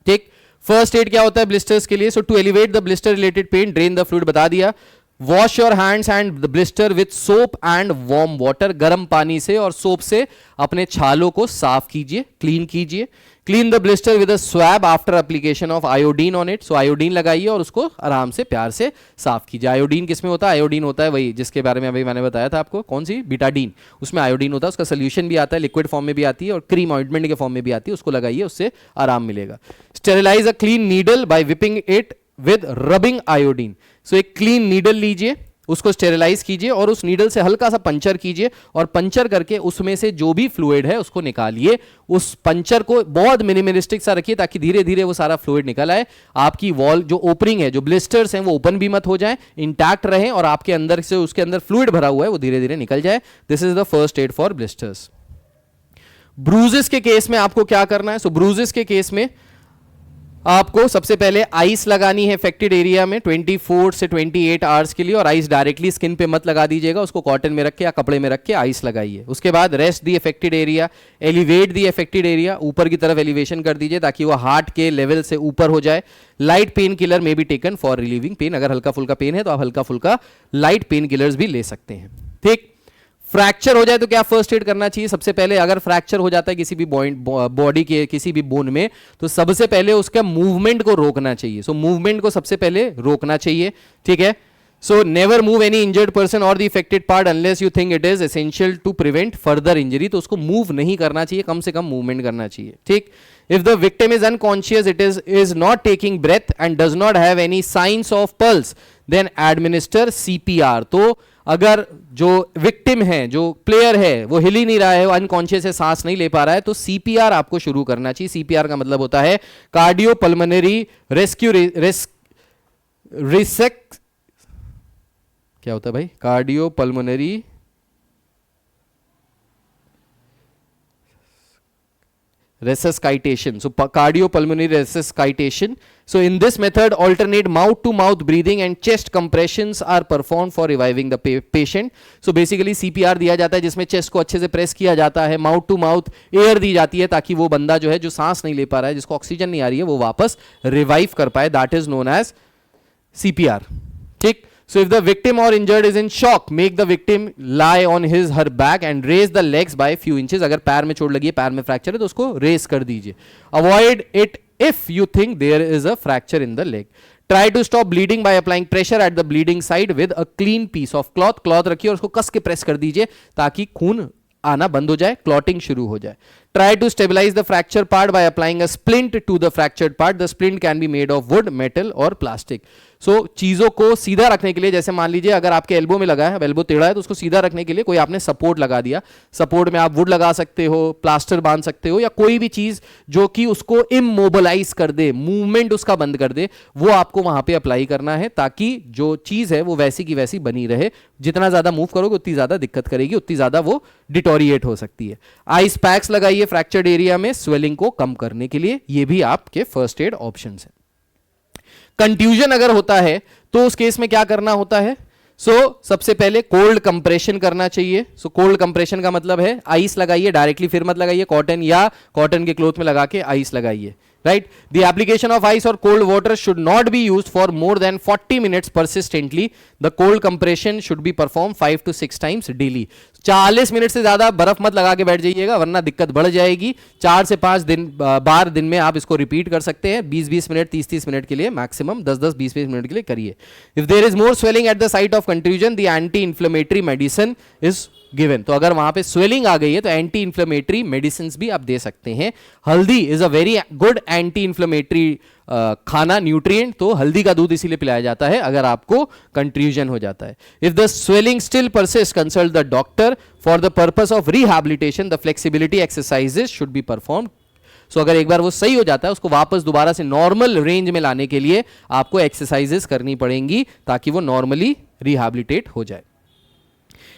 ठीक। फर्स्ट एड क्या होता है ब्लिस्टर्स के लिए? So to elevate the blister related pain, drain the fluid, बता दिया। Wash your hands and the blister with soap and warm water, गर्म पानी से और सोप से अपने छालों को साफ कीजिए, क्लीन कीजिए। Clean the blister with a swab after application of iodine on it. So iodine लगाइए और उसको आराम से प्यार से साफ कीजिए। आयोडीन किसमें होता है? आयोडीन होता है वही जिसके बारे में अभी मैंने बताया था आपको, कौन सी? बीटाडीन, उसमें आयोडीन होता है, उसका सोल्यूशन भी आता है, लिक्विड फॉर्म में भी आती है और क्रीम ऑइंटमेंट के फॉर्म में भी आती है, उसको लगाइए, उससे आराम मिलेगा। Sterilize a clean needle by wiping it with rubbing iodine. So एक क्लीन नीडल लीजिए उसको स्टेरिलाइज कीजिए और उस नीडल से हल्का सा पंचर कीजिए और पंचर करके उसमें से जो भी फ्लूइड है उसको निकालिए। उस पंचर को बहुत मिनिमलिस्टिक सा रखिए ताकि धीरे धीरे वो सारा फ्लूइड निकल आए। आपकी वॉल जो ओपनिंग है, जो ब्लिस्टर्स हैं, वो ओपन भी मत हो जाए, इंटैक्ट रहें और आपके अंदर से उसके अंदर फ्लूइड भरा हुआ है वो धीरे धीरे निकल जाए। This is the first aid for blisters. Bruises के केस में आपको क्या करना है? सो ब्रूजेस के केस में आपको सबसे पहले आइस लगानी है अफेक्टेड एरिया में 24 से 28 आवर्स के लिए, और आइस डायरेक्टली स्किन पे मत लगा दीजिएगा, उसको कॉटन में रख के या कपड़े में रख के आइस लगाइए। उसके बाद रेस्ट दी अफेक्टेड एरिया, एलिवेट दी अफेक्टेड एरिया, ऊपर की तरफ एलिवेशन कर दीजिए ताकि वो हार्ट के लेवल से ऊपर हो जाए। Light pain killer may be taken for relieving pain, अगर हल्का फुल्का पेन है तो आप हल्का फुल्का लाइट पेन किलर्स भी ले सकते हैं। ठीक, फ्रैक्चर हो जाए तो क्या फर्स्ट एड करना चाहिए? सबसे पहले अगर फ्रैक्चर हो जाता है किसी भी बॉडी के किसी भी बोन में, तो सबसे पहले उसके मूवमेंट को रोकना चाहिए। सो मूवमेंट को सबसे पहले रोकना चाहिए। ठीक है, so never move any injured person और the affected part unless you think it is essential to prevent further injury, तो उसको मूव नहीं करना चाहिए, कम से कम मूवमेंट करना चाहिए। ठीक, if the victim is unconscious, it is not taking breath and does not have any signs of pulse, then administer CPR. तो अगर जो विक्टिम है, जो प्लेयर है, वो हिल ही नहीं रहा है, वो अनकॉन्शियस है, सांस नहीं ले पा रहा है, तो सीपीआर आपको शुरू करना चाहिए। सीपीआर का मतलब होता है कार्डियो पल्मोनरी रेस्क्यू रिसेक, क्या होता है भाई? Cardio pulmonary resuscitation. So cardiopulmonary resuscitation. So in this method, alternate mouth to mouth breathing and chest compressions are performed for reviving the patient. So basically CPR दिया जाता है जिसमें चेस्ट को अच्छे से प्रेस किया जाता है, माउथ टू माउथ एयर दी जाती है ताकि वो बंदा जो है, जो सांस नहीं ले पा रहा है, जिसको ऑक्सीजन नहीं आ रही है, वो वापस रिवाइव कर पाए। That is known as CPR. ठीक, so if the victim or injured is in shock, make the victim lie on his her back and raise the legs by few inches. अगर पैर में चोट लगी है, पैर में फ्रैक्चर है, तो उसको रेस कर दीजिए। Avoid it if you think there is a fracture in the leg. Try to stop bleeding by applying pressure at the bleeding side with a clean piece of cloth. Cloth रखिए और उसको कस के प्रेस कर दीजिए ताकि खून आना बंद हो जाए, क्लॉटिंग शुरू हो जाए। Try to stabilize the fracture part by applying a splint to the fractured part. The splint can be made of wood, metal or plastic. सो चीजों को सीधा रखने के लिए, जैसे मान लीजिए अगर आपके एल्बो में लगा है, एल्बो टेढ़ा है, तो उसको सीधा रखने के लिए कोई आपने सपोर्ट लगा दिया। सपोर्ट में आप वुड लगा सकते हो, प्लास्टर बांध सकते हो, या कोई भी चीज जो कि उसको इमोबिलाइज कर दे, मूवमेंट उसका बंद कर दे, वो आपको वहां पे अप्लाई करना है ताकि जो चीज है वो वैसी की वैसी बनी रहे। जितना ज्यादा मूव करोगे उतनी ज्यादा दिक्कत करेगी, उतनी ज्यादा वो डिटोरिएट हो सकती है। आइस पैक्स लगाइए फ्रैक्चर्ड एरिया में स्वेलिंग को कम करने के लिए। ये भी आपके फर्स्ट एड ऑप्शंस हैं। कंट्यूजन अगर होता है तो उस केस में क्या करना होता है? सबसे पहले कोल्ड कंप्रेशन करना चाहिए। कोल्ड कंप्रेशन का मतलब है आइस लगाइए, डायरेक्टली फिर मत लगाइए, कॉटन या कॉटन के क्लोथ में लगा के आइस लगाइए। right? The application of ice or cold water should not be used for more than 40 minutes persistently. The cold compression should be performed 5 to 6 times daily. 40 minute से ज्यादा बर्फ मत लगा के बैठ जाइएगा वरना दिक्कत बढ़ जाएगी। 4 से 5 बार दिन में आप इसको रिपीट कर सकते हैं। 20-20 मिनट 30-30 मिनट के लिए मैक्सिमम 10-10 20-20 मिनट के लिए करिए। If there is more swelling at the site of contusion the anti inflammatory medicine is given. तो अगर वहां पे स्वेलिंग आ गई है तो एंटी इन्फ्लेमेटरी मेडिसिन भी आप दे सकते हैं। हल्दी is a very good anti inflammatory खाना, न्यूट्रिएंट। तो हल्दी का दूध इसीलिए पिलाया जाता है अगर आपको कंट्यूजन हो जाता है। If the swelling still persist consult the doctor for the purpose of rehabilitation. The flexibility exercises should be perform. So अगर एक बार वो सही हो जाता है उसको वापस दोबारा से नॉर्मल रेंज में लाने के लिए आपको एक्सरसाइजेस करनी पड़ेंगी ताकि वो नॉर्मली रिहैबिलिटेट हो जाए।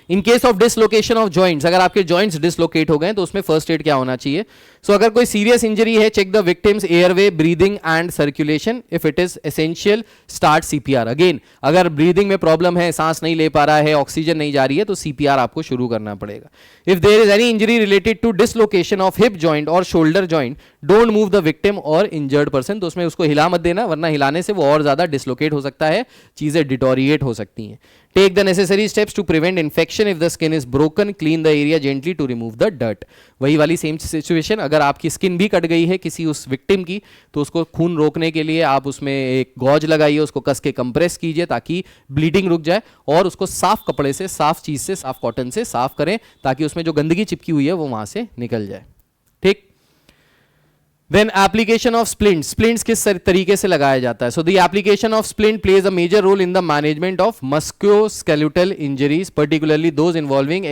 इन case of dislocation of joints, अगर आपके जॉइंट्स डिसलोकेट हो गए तो उसमें फर्स्ट एड क्या होना चाहिए? अगर कोई सीरियस इंजरी है, check the victim's airway, breathing and circulation. If it is essential start CPR. Again अगर ब्रीदिंग में प्रॉब्लम है, सांस नहीं ले पा रहा है, ऑक्सीजन नहीं जा रही है, तो सीपीआर आपको शुरू करना पड़ेगा। If there is any injury related to dislocation of hip joint और shoulder joint, don't move the victim और इंजर्ड पर्सन। तो उसमें उसको हिला मत देना वरना हिलाने से वो और ज्यादा डिसलोकेट हो सकता है, चीजें डिटोरिएट हो सकती हैं। Take the necessary steps to prevent infection. If the skin is broken, clean the area gently to remove the dirt. वही वाली सेम सिचुएशन, अगर आपकी स्किन भी कट गई है किसी उस विक्टिम की तो उसको खून रोकने के लिए आप उसमें एक गॉज लगाइए, उसको कस के कंप्रेस कीजिए ताकि ब्लीडिंग रुक जाए और उसको साफ कपड़े से, साफ चीज से, साफ कॉटन से साफ करें ताकि उसमें जो गंदगी चिपकी हुई है वो वहां से निकल जाए। ठीक। Then application of splints. Splints किस तरीके से लगाया जाता है? So the application of splint plays a major role in the management of musculoskeletal injuries, particularly those involving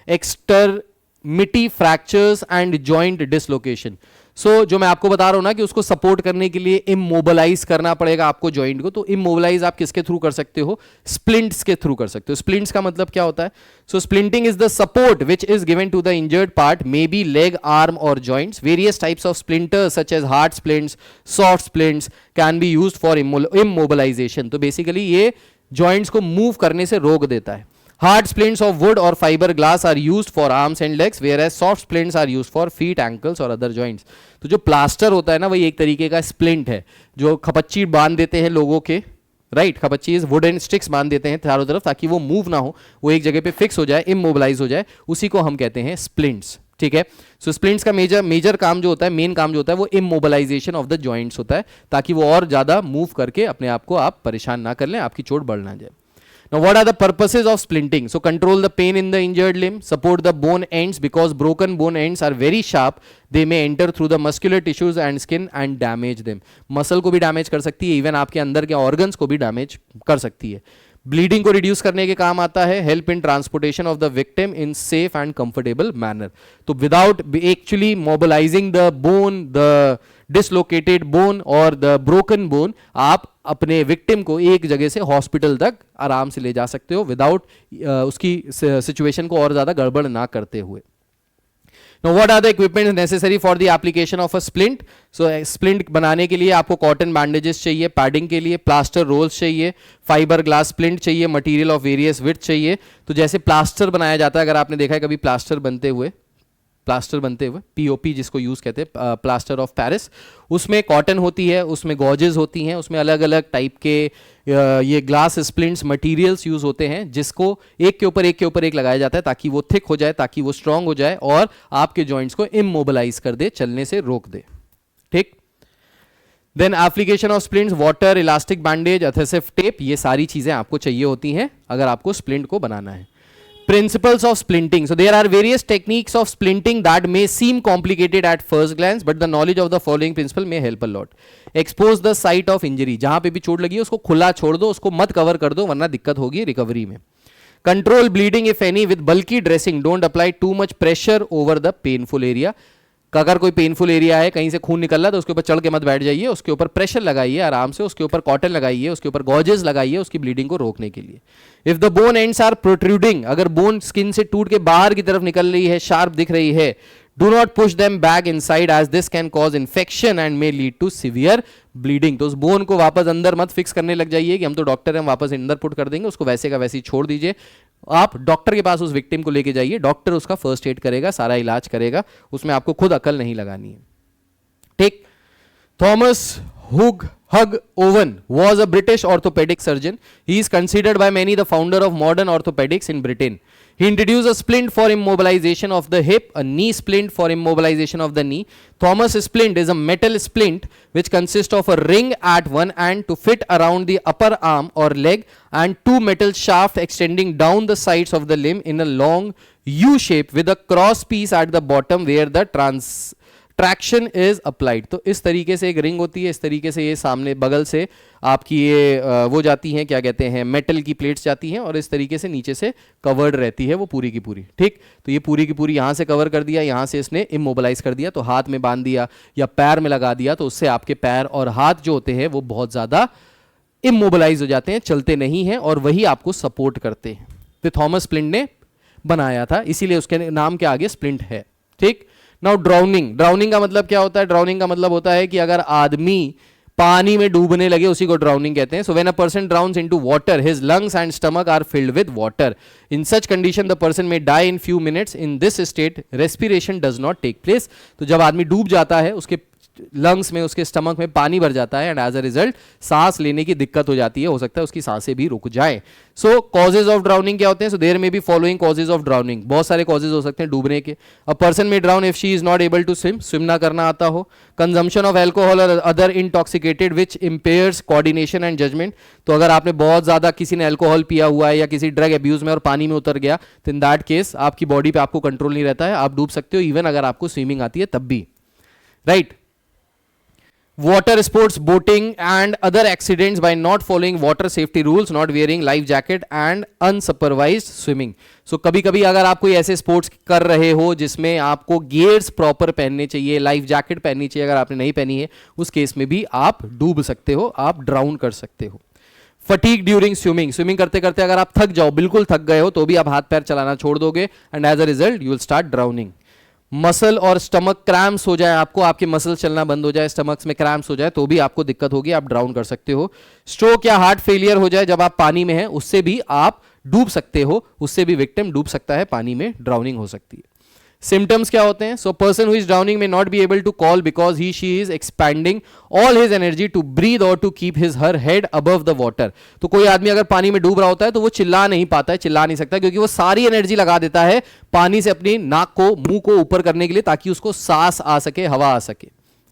extremity fractures and joint dislocation. जो मैं आपको बता रहा हूं ना कि उसको सपोर्ट करने के लिए इमोबलाइज करना पड़ेगा आपको जॉइंट को, तो इमोबलाइज आप किसके थ्रू कर सकते हो? स्प्लिंट्स के थ्रू कर सकते हो। स्प्लिंट्स का मतलब क्या होता है? Splinting is the support which is given to the injured part, may be leg, arm और joints. Various types of splinters such as hard splints, soft splints can be used for immobilization. तो बेसिकली ये जॉइंट्स को मूव करने से रोक देता है। Hard splints of wood or fiber glass are used for arms and legs, whereas soft splints are used for feet, ankles और other joints. तो जो प्लास्टर होता है ना, वही एक तरीके का स्प्लिंट है जो खपच्ची बांध देते हैं लोगों के, राइट? खपच्ची वुडन स्टिक्स बांध देते हैं चारों तरफ ताकि वो मूव ना हो, वो एक जगह पे फिक्स हो जाए, इमोबलाइज हो जाए, उसी को हम कहते हैं स्प्लिंट्स। ठीक है, सो स्प्लिंट्स का मेजर काम जो होता है, मेन काम जो होता है, वो इमोबलाइजेशन ऑफ द जॉइंट्स होता है, ताकि वो और ज्यादा मूव करके अपने आप को आप परेशान ना कर लें, आपकी चोट बढ़ ना जाए। Now, what are the purposes of splinting? So, control the pain in the injured limb, support the bone ends because broken bone ends are very sharp. They may enter through the muscular tissues and skin and damage them. Muscle को भी damage कर सकती है, even आपके अंदर के organs को भी damage कर सकती है। ब्लीडिंग को रिड्यूस करने के काम आता है, help in transportation of the victim in safe and comfortable manner. तो without actually mobilizing the bone, the dislocated bone और द ब्रोकन बोन, आप अपने विक्टिम को एक जगह से हॉस्पिटल तक आराम से ले जा सकते हो विदाउट उसकी सिचुएशन को और ज्यादा गड़बड़ ना करते हुए। Now, what are the equipments necessary for the application of a splint? So, splint बनाने के लिए आपको कॉटन बैंडेजेस चाहिए, पैडिंग के लिए प्लास्टर रोल्स चाहिए, फाइबर ग्लास स्प्लिंट चाहिए, मटेरियल ऑफ वेरियस विड्थ चाहिए। तो जैसे प्लास्टर बनाया जाता है, अगर आपने देखा है कभी प्लास्टर बनते हुए पीओपी जिसको यूज कहते हैं, प्लास्टर ऑफ पेरिस, उसमें कॉटन होती है, उसमें गॉजेस होती हैं, उसमें अलग अलग टाइप के ये ग्लास स्प्लिंट्स मटेरियल्स यूज होते हैं, जिसको एक के ऊपर एक लगाया जाता है ताकि वो थिक हो जाए, ताकि वो स्ट्रांग हो जाए और आपके जॉइंट्स को इमोबिलाइज कर दे, चलने से रोक दे। ठीक, then application of splints, water, elastic bandage, adhesive tape, ये सारी चीजें आपको चाहिए होती हैं अगर आपको स्प्लिंट को बनाना है। Principles of splinting. So there are various techniques of splinting that may seem complicated at first glance, but the knowledge of the following principle may help a lot. Expose the site of injury. जहां पे भी चोट लगी है उसको खुला छोड़ दो, उसको मत कवर कर दो, वरना दिक्कत होगी रिकवरी में। Control bleeding if any with bulky dressing. Don't apply too much pressure over the painful area. अगर कोई पेनफुल एरिया है, कहीं से खून निकल रहा है, तो उसके ऊपर चढ़ के मत बैठ जाइए, उसके ऊपर प्रेशर लगाइए आराम से, उसके ऊपर कॉटन लगाइए, उसके ऊपर गॉजेस लगाइए उसकी ब्लीडिंग को रोकने के लिए। If the bone ends are protruding, अगर बोन स्किन से टूट के बाहर की तरफ निकल रही है, शार्प दिख रही है, do not push them back inside as this can cause infection and may lead to severe bleeding. तो उस बोन को वापस अंदर मत फिक्स करने लग जाइए कि हम तो डॉक्टर हैं, हम वापस अंदर पुट कर देंगे, उसको वैसे का वैसे ही छोड़ दीजिए। आप डॉक्टर के पास उस विक्टिम को लेके जाइए, डॉक्टर उसका फर्स्ट एड करेगा, सारा इलाज करेगा, उसमें आपको खुद अकल नहीं लगानी है। ठीक, Thomas Hugh Owen was a British orthopedic surgeon. He is considered by many the founder of modern orthopedics in Britain. He introduced a splint for immobilization of the hip, a knee splint for immobilization of the knee. Thomas splint is a metal splint which consists of a ring at one end to fit around the upper arm or leg and two metal shafts extending down the sides of the limb in a long U shape with a cross piece at the bottom where the traction is applied. तो इस तरीके से एक रिंग होती है, इस तरीके से ये सामने बगल से आपकी ये वो जाती हैं, क्या कहते हैं, मेटल की प्लेट्स जाती हैं और इस तरीके से नीचे से कवर्ड रहती है वो पूरी की पूरी। ठीक, तो ये पूरी की पूरी यहाँ से कवर कर दिया, यहाँ से इसने इमोबिलाइज कर दिया, तो हाथ में बांध दिया या पैर में लगा दिया, तो उससे आपके पैर और हाथ जो होते हैं वो बहुत ज़्यादा इमोबिलाइज हो जाते हैं, चलते नहीं हैं और वही आपको सपोर्ट करते हैं। तो थॉमस स्प्लिंट ने बनाया था, इसीलिए उसके नाम के आगे स्प्लिंट है। ठीक, नाउ ड्राउनिंग। ड्राउनिंग का मतलब क्या होता है? ड्राउनिंग का मतलब होता है कि अगर आदमी पानी में डूबने लगे, उसी को ड्राउनिंग कहते हैं। So when a person drowns into water, his lungs and stomach are filled with water. In such condition the person may die in few minutes. In this state respiration does not take place. तो जब आदमी डूब जाता है, उसके लंग्स में, उसके स्टमक में पानी भर जाता है एंड एज अ रिजल्ट सांस लेने की दिक्कत हो जाती है, हो सकता है उसकी सांसें भी रुक जाए। सो कॉजेज ऑफ ड्राउनिंग क्या होते हैं? So there may be following causes of drowning. बहुत सारे कॉजेज हो सकते हैं डूबने के। A person may drown if she is not able to swim, swim ना करना आता हो। कंजम्पशन ऑफ एल्कोहल और other intoxicated which impairs coordination and judgement. तो अगर आपने बहुत ज्यादा किसी ने एल्कोहल पिया हुआ है या किसी ड्रग एब्यूज में और पानी में उतर गया, तो इन दैट केस आपकी बॉडी पे आपको कंट्रोल नहीं रहता है, आप डूब सकते हो, इवन अगर आपको स्विमिंग आती है तब भी, right. water sports, boating and other accidents by not following water safety rules, not wearing life jacket and unsupervised swimming. So कभी कभी अगर आप कोई ऐसे स्पोर्ट्स कर रहे हो जिसमें आपको गियर्स प्रॉपर पहनने चाहिए, लाइफ जैकेट पहननी चाहिए, अगर आपने नहीं पहनी है उस केस में भी आप डूब सकते हो, आप ड्राउन कर सकते हो. फटीग ड्यूरिंग स्विमिंग, स्विमिंग करते करते अगर आप थक जाओ, बिल्कुल थक गए हो, तो भी आप हाथ पैर चलाना छोड़ दोगे and as a result you will start drowning. Muscle और स्टमक क्रैम्प्स हो जाए, आपको आपके मसल चलना बंद हो जाए, स्टमक्स में क्रैम्प्स हो जाए, तो भी आपको दिक्कत होगी, आप ड्राउन कर सकते हो. स्ट्रोक या हार्ट फेलियर हो जाए जब आप पानी में हैं, उससे भी आप डूब सकते हो, उससे भी विक्टिम डूब सकता है, पानी में ड्राउनिंग हो सकती है. सिम्टम्स क्या होते हैं? So person who is drowning may not be able to call because he she is expanding all his energy to breathe और to keep his her head above the water. तो कोई आदमी अगर पानी में डूब रहा होता है तो वो चिल्ला नहीं पाता है, चिल्ला नहीं सकता, क्योंकि वो सारी एनर्जी लगा देता है पानी से अपनी नाक को, मुंह को ऊपर करने के लिए, ताकि उसको सांस आ सके, हवा आ सके.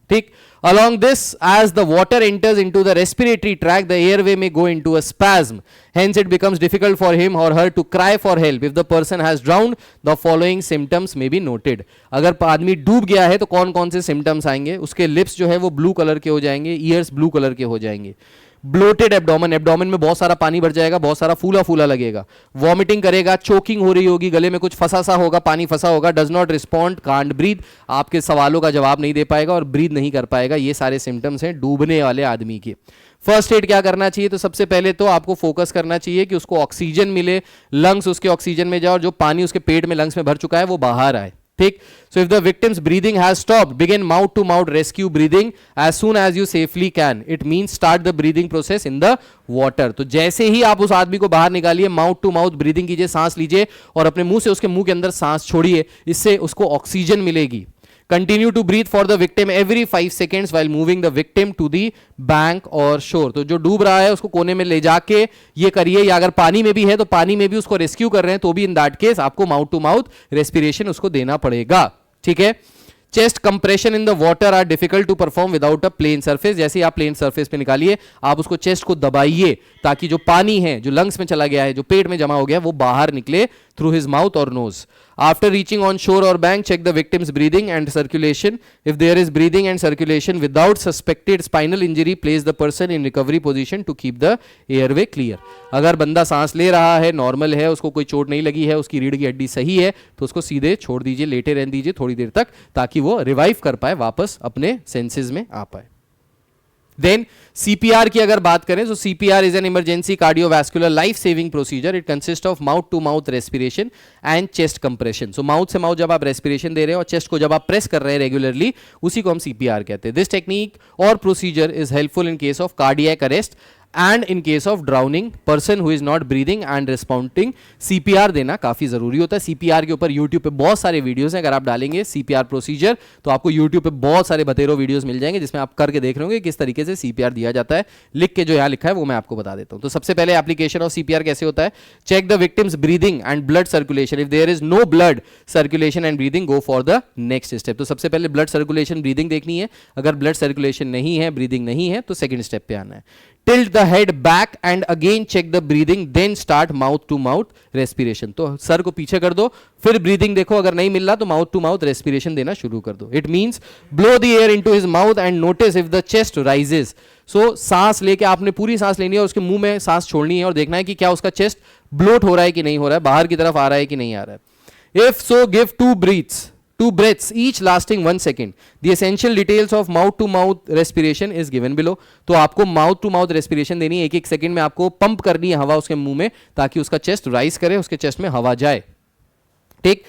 ठीक. Along this, as the water enters into the respiratory tract, the airway may go into a spasm. Hence, it becomes difficult for him or her to cry for help. If the person has drowned, the following symptoms may be noted. अगर आदमी डूब गया है तो कौन कौन से सिम्टम्स आएंगे? उसके लिप्स जो है वो ब्लू कलर के हो जाएंगे, ईयर्स ब्लू कलर के हो जाएंगे. ब्लोटेड एब्डोमेन, एब्डोमेन में बहुत सारा पानी भर जाएगा, बहुत सारा फूला फूला लगेगा. वॉमिटिंग करेगा, चोकिंग हो रही होगी, गले में कुछ फंसा सा होगा, पानी फंसा होगा. Does not respond, can't breathe, आपके सवालों का जवाब नहीं दे पाएगा और ब्रीथ नहीं कर पाएगा. ये सारे सिम्टम्स हैं डूबने वाले आदमी के. फर्स्ट एड क्या करना चाहिए? तो सबसे पहले तो आपको फोकस करना चाहिए कि उसको ऑक्सीजन मिले, लंग्स उसके ऑक्सीजन में जाए और जो पानी उसके पेट में लंग्स में भर चुका है वो बाहर आए. ठीक. So if the victim's breathing has stopped, begin mouth to mouth rescue breathing as soon as you safely can. It means start the breathing process in the water. तो जैसे ही आप उस आदमी को बाहर निकालिए, माउथ टू माउथ ब्रीदिंग कीजिए, सांस लीजिए और अपने मुंह से उसके मुंह के अंदर सांस छोड़िए, इससे उसको ऑक्सीजन मिलेगी. Continue to breathe for the victim every 5 seconds while moving the victim to the bank or shore. तो जो डूब रहा है उसको कोने में ले जाके ये करिए, या अगर पानी में भी है तो पानी में भी उसको रेस्क्यू कर रहे हैं तो भी इन दैट केस आपको माउथ टू माउथ रेस्पिरेशन उसको देना पड़ेगा. ठीक है. Chest compression in the water are difficult to perform without a plain surface. जैसे ही आप प्लेन सरफेस पे निकालिए, आप उसको चेस्ट को दबाइए ताकि जो पानी है जो लंग्स में चला गया है, जो पेट में जमा हो गया, वो बाहर निकले थ्रू हिज माउथ और knows. After reaching on shore or bank, check the victim's breathing and circulation. If there is breathing and circulation without suspected spinal injury, place the person in recovery position to keep the airway clear. अगर बंदा सांस ले रहा है, नॉर्मल है, उसको कोई चोट नहीं लगी है, उसकी रीढ़ की हड्डी सही है, तो उसको सीधे छोड़ दीजिए, लेटे रहने दीजिए थोड़ी देर तक, ताकि वो रिवाइव कर पाए, वापस अपने सेंसेस में आ पाए. देन CPR की अगर बात करें तो CPR is an emergency cardiovascular life saving procedure. It consist of mouth to mouth respiration and chest compression. So mouth से माउथ जब आप रेस्पिरेशन दे रहे हो और चेस्ट को जब आप प्रेस कर रहे हैं रेगुलरली, उसी को हम CPR कहते हैं. दिस टेक्निक और procedure is helpful in case of cardiac arrest and in case of drowning. Person who is not breathing and responding, CPR देना काफी जरूरी होता है. CPR के ऊपर यूट्यूब पे बहुत सारे वीडियोस हैं. अगर आप डालेंगे CPR प्रोसीजर तो आपको यूट्यूब पे बहुत सारे बतेरो वीडियोस मिल जाएंगे जिसमें आप करके देख रहे होंगे किस तरीके से CPR दिया जाता है. लिख के जो यहाँ लिखा है वो मैं आपको बता देता हूँ. तो सबसे पहले एप्लीकेशन ऑफ CPR कैसे होता है? Check the victim's breathing and blood circulation. If there is no blood circulation and breathing, go for the next step. तो सबसे पहले ब्लड सर्कुलेशन ब्रीदिंग देखनी है. अगर ब्लड सर्कुलेशन नहीं है, ब्रीदिंग नहीं है, तो सेकंड स्टेप पे आना है. Tilt the head back and again check the breathing, then start mouth to mouth respiration. तो सर को पीछे कर दो, फिर ब्रीदिंग देखो, अगर नहीं मिल रहा तो माउथ टू माउथ रेस्पिरेशन देना शुरू कर दो. It means blow the air into his mouth and notice if the chest rises. So सांस लेके आपने पूरी सांस लेनी है और उसके मुंह में सांस छोड़नी है और देखना है कि क्या उसका चेस्ट ब्लोट हो रहा है कि नहीं हो रहा है, बाहर की तरफ आ रहा है कि नहीं आ रहा है. If so give 2 breaths each lasting 1 second. The essential details of mouth to mouth respiration is given below. तो आपको माउथ टू माउथ रेस्पिरेशन देनी है, एक एक सेकंड में आपको पंप करनी है हवा उसके मुंह में ताकि उसका चेस्ट राइज करे, उसके चेस्ट में हवा जाए. ठीक.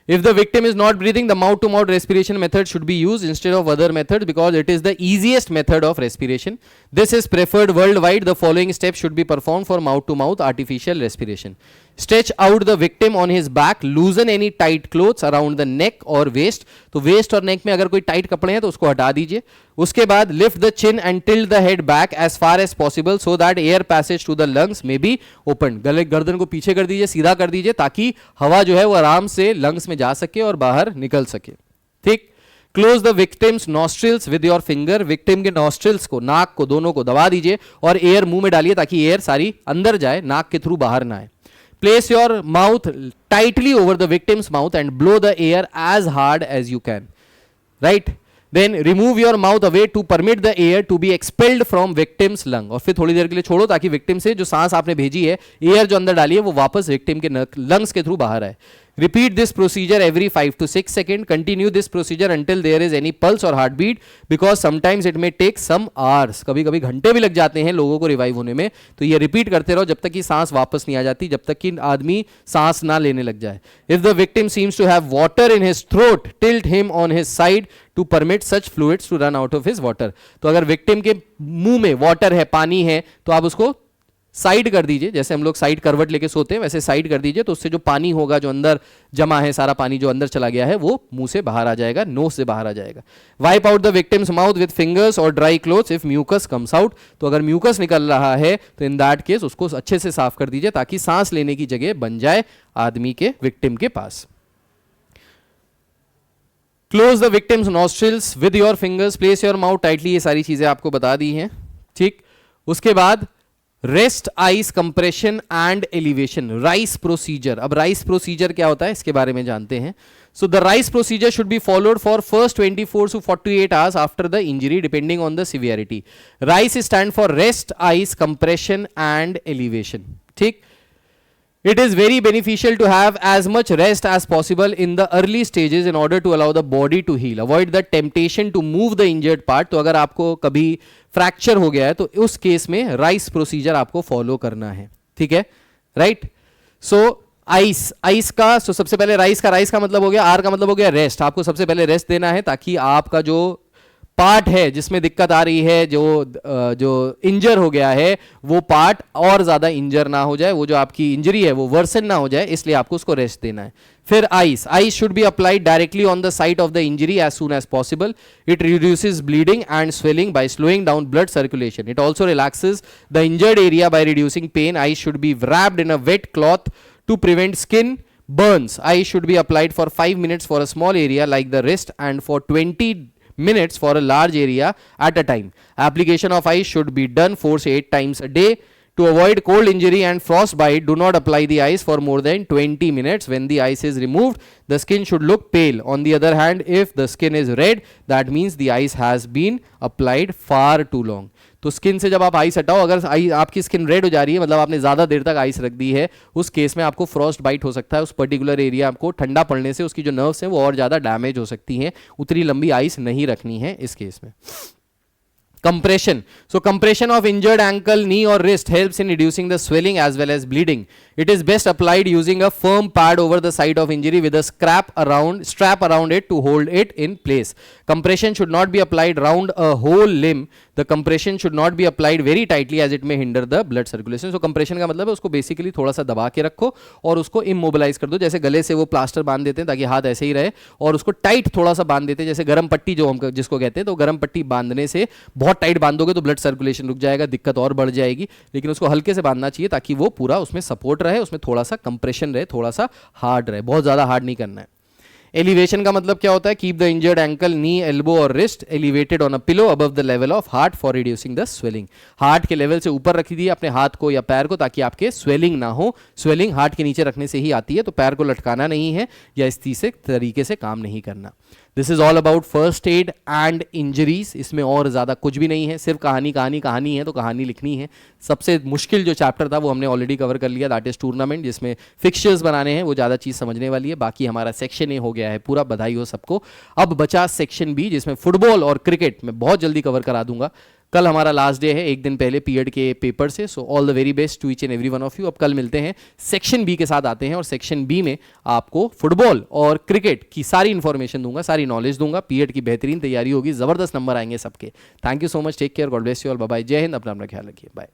If the victim is not breathing, the mouth to mouth respiration method should be used instead of other methods because it is the easiest method of respiration. This is preferred worldwide. The following steps should be performed for mouth to mouth artificial respiration. Stretch out the victim on his back. Loosen any tight clothes around the neck or waist. तो waist और neck में अगर कोई tight कपड़े हैं तो उसको हटा दीजिए. उसके बाद lift the chin and tilt the head back as far as possible so that air passage to the lungs may be opened. गले गर्दन को पीछे कर दीजिए, सीधा कर दीजिए ताकि हवा जो है वो आराम से lungs में जा सके और बाहर निकल सके. ठीक. Close the victim's nostrils with your finger. Victim के नॉस्ट्रिल्स को, नाक को, दोनों को दबा दीजिए और एयर मुंह में डालिए ताकि एयर सारी अंदर जाए, नाक के थ्रू बाहर ना आए. Place your mouth tightly over the victim's mouth and blow the air as hard as you can. Right? Then remove your mouth away to permit the air to be expelled from victim's lung, और फिर थोड़ी देर के लिए छोड़ो ताकि विक्टिम से जो सांस आपने भेजी है, एयर जो अंदर डाली है, वो वापस विक्टिम के लंग्स के थ्रू बाहर आए. Repeat this procedure every 5 to 6 seconds. Continue this procedure until there is any pulse or heartbeat, because sometimes it may take some hours. कभी कभी घंटे भी लग जाते हैं लोगों को रिवाइव होने में. तो ये रिपीट करते रहो जब तक कि सांस वापस नहीं आ जाती, जब तक कि आदमी सांस ना लेने लग जाए. If the victim seems to have water in his throat, tilt him on his side to permit such fluids to run out of his water. तो अगर victim के मुंह में वाटर है, पानी है, तो आप उसको साइड कर दीजिए. जैसे हम लोग साइड करवट लेके सोते हैं वैसे साइड कर दीजिए, तो उससे जो पानी होगा, जो अंदर जमा है, सारा पानी जो अंदर चला गया है, वो मुंह से बाहर आ जाएगा, नोज से बाहर आ जाएगा. Wipe out the victim's mouth with fingers और dry clothes if mucus comes out. तो अगर म्यूकस निकल रहा है तो इन दैट केस उसको अच्छे से साफ कर दीजिए ताकि सांस लेने की जगह बन जाए आदमी के, विक्टिम के पास. Close the victim's nostrils with your fingers, place your mouth tightly. ये सारी चीजें आपको बता दी हैं, ठीक. उसके बाद rest ice compression and elevation, rice procedure. अब राइस प्रोसीजर क्या होता है इसके बारे में जानते हैं. So the rice procedure should be followed for first 24 to 48 hours after the injury depending on the severity. Rice stand for rest ice compression and elevation, ठीक. It is very beneficial to have as much rest as possible in the early stages in order to allow the body to heal. Avoid the temptation to move the injured part. तो अगर आपको कभी फ्रैक्चर हो गया है तो उस केस में राइस प्रोसीजर आपको फॉलो करना है, ठीक है, राइट. सो आइस का, सो सबसे पहले राइस का मतलब हो गया, आर का मतलब हो गया रेस्ट. आपको सबसे पहले रेस्ट देना है ताकि आपका जो पार्ट है जिसमें दिक्कत आ रही है, जो इंजर हो गया है, वो पार्ट और ज्यादा इंजर ना हो जाए, वो जो आपकी इंजरी है वो वर्सन ना हो जाए, इसलिए आपको उसको रेस्ट देना है. फिर ice should be applied directly on the site of the injury as soon as possible. It reduces bleeding and swelling by slowing down blood circulation. It also relaxes the injured area by reducing pain. Ice should be wrapped in a wet cloth to prevent skin burns. Ice should be applied for 5 minutes for a small area like the wrist and for 20 minutes for a large area at a time. Application of ice should be done 4 to 8 times a day. To avoid cold injury and frostbite, do not apply the ice for more than 20 minutes. When the ice is removed, the skin should look pale. On the other hand, if the skin is red, that means the ice has been applied far too long. तो स्किन से जब आप आइस हटाओ, अगर आपकी स्किन रेड हो जा रही है, मतलब आपने ज्यादा देर तक आइस रख दी है, उस केस में आपको फ्रॉस्ट बाइट हो सकता है. उस पर्टिकुलर एरिया आपको ठंडा पड़ने से उसकी जो नर्व्स हैं वो और ज्यादा डैमेज हो सकती हैं. उतनी लंबी आइस नहीं रखनी है इस केस में. Compression. So compression of injured ankle, knee or wrist helps in reducing the swelling as well as bleeding. It is best applied using a firm pad over the site of injury with a strap around it to hold it in place. Compression should not be applied round a whole limb. The compression should not be applied very tightly as it may hinder the blood circulation. So compression का मतलब है उसको बेसिकली थोड़ा सा दबा के रखो और उसको इमोबिलाइज कर दो. जैसे गले से वो प्लास्टर बांध देते हैं ताकि हाथ ऐसे ही रहे, और उसको टाइट थोड़ा सा बांध देते हैं, जैसे गर्म पट्टी जो हम जिसको कहते हैं. तो गर्म पट्टी बांधने से बहुत टाइट बांधोगे तो ब्लड सर्कुलेशन रुक जाएगा, दिक्कत और बढ़ जाएगी. लेकिन उसको हल्के से बांधना चाहिए ताकि वो पूरा उसमें सपोर्ट रहे, उसमें थोड़ा सा कंप्रेशन रहे, थोड़ा सा हार्ड रहे, बहुत ज्यादा हार्ड नहीं करना है. एलिवेशन का मतलब क्या होता है? Keep the injured ankle, knee, elbow और wrist elevated on a pillow above the level of heart for reducing the swelling. Heart के लेवल से ऊपर रख दिए अपने हाथ को या पैर को ताकि आपके स्वेलिंग ना हो. स्वेलिंग हार्ट के नीचे रखने से ही आती है, तो पैर को लटकाना नहीं है या इस तरीके से काम नहीं करना. This is all about first aid and injuries. इसमें और ज्यादा कुछ भी नहीं है, सिर्फ कहानी है तो कहानी लिखनी है. सबसे मुश्किल जो चैप्टर था वो हमने ऑलरेडी कवर कर लिया, दैट इज टूर्नामेंट, जिसमें फिक्चर्स बनाने हैं, वो ज्यादा चीज समझने वाली है. बाकी हमारा सेक्शन ए हो गया है पूरा, बधाई हो सबको. अब बचा सेक्शन बी, जिसमें फुटबॉल और क्रिकेट मैं बहुत जल्दी कवर करा दूंगा. कल हमारा लास्ट डे है, एक दिन पहले पीरियड के पेपर से. So all the very best to each and every one of you. अब कल मिलते हैं, सेक्शन बी के साथ आते हैं, और सेक्शन बी में आपको फुटबॉल और क्रिकेट की सारी इंफॉर्मेशन दूंगा, सारी नॉलेज दूंगा. पीरियड की बेहतरीन तैयारी होगी, जबरदस्त नंबर आएंगे सबके. Thank you so much, take care, God bless you all, bye bye, जय हिंद, अपना ख्याल रखिए, बाय.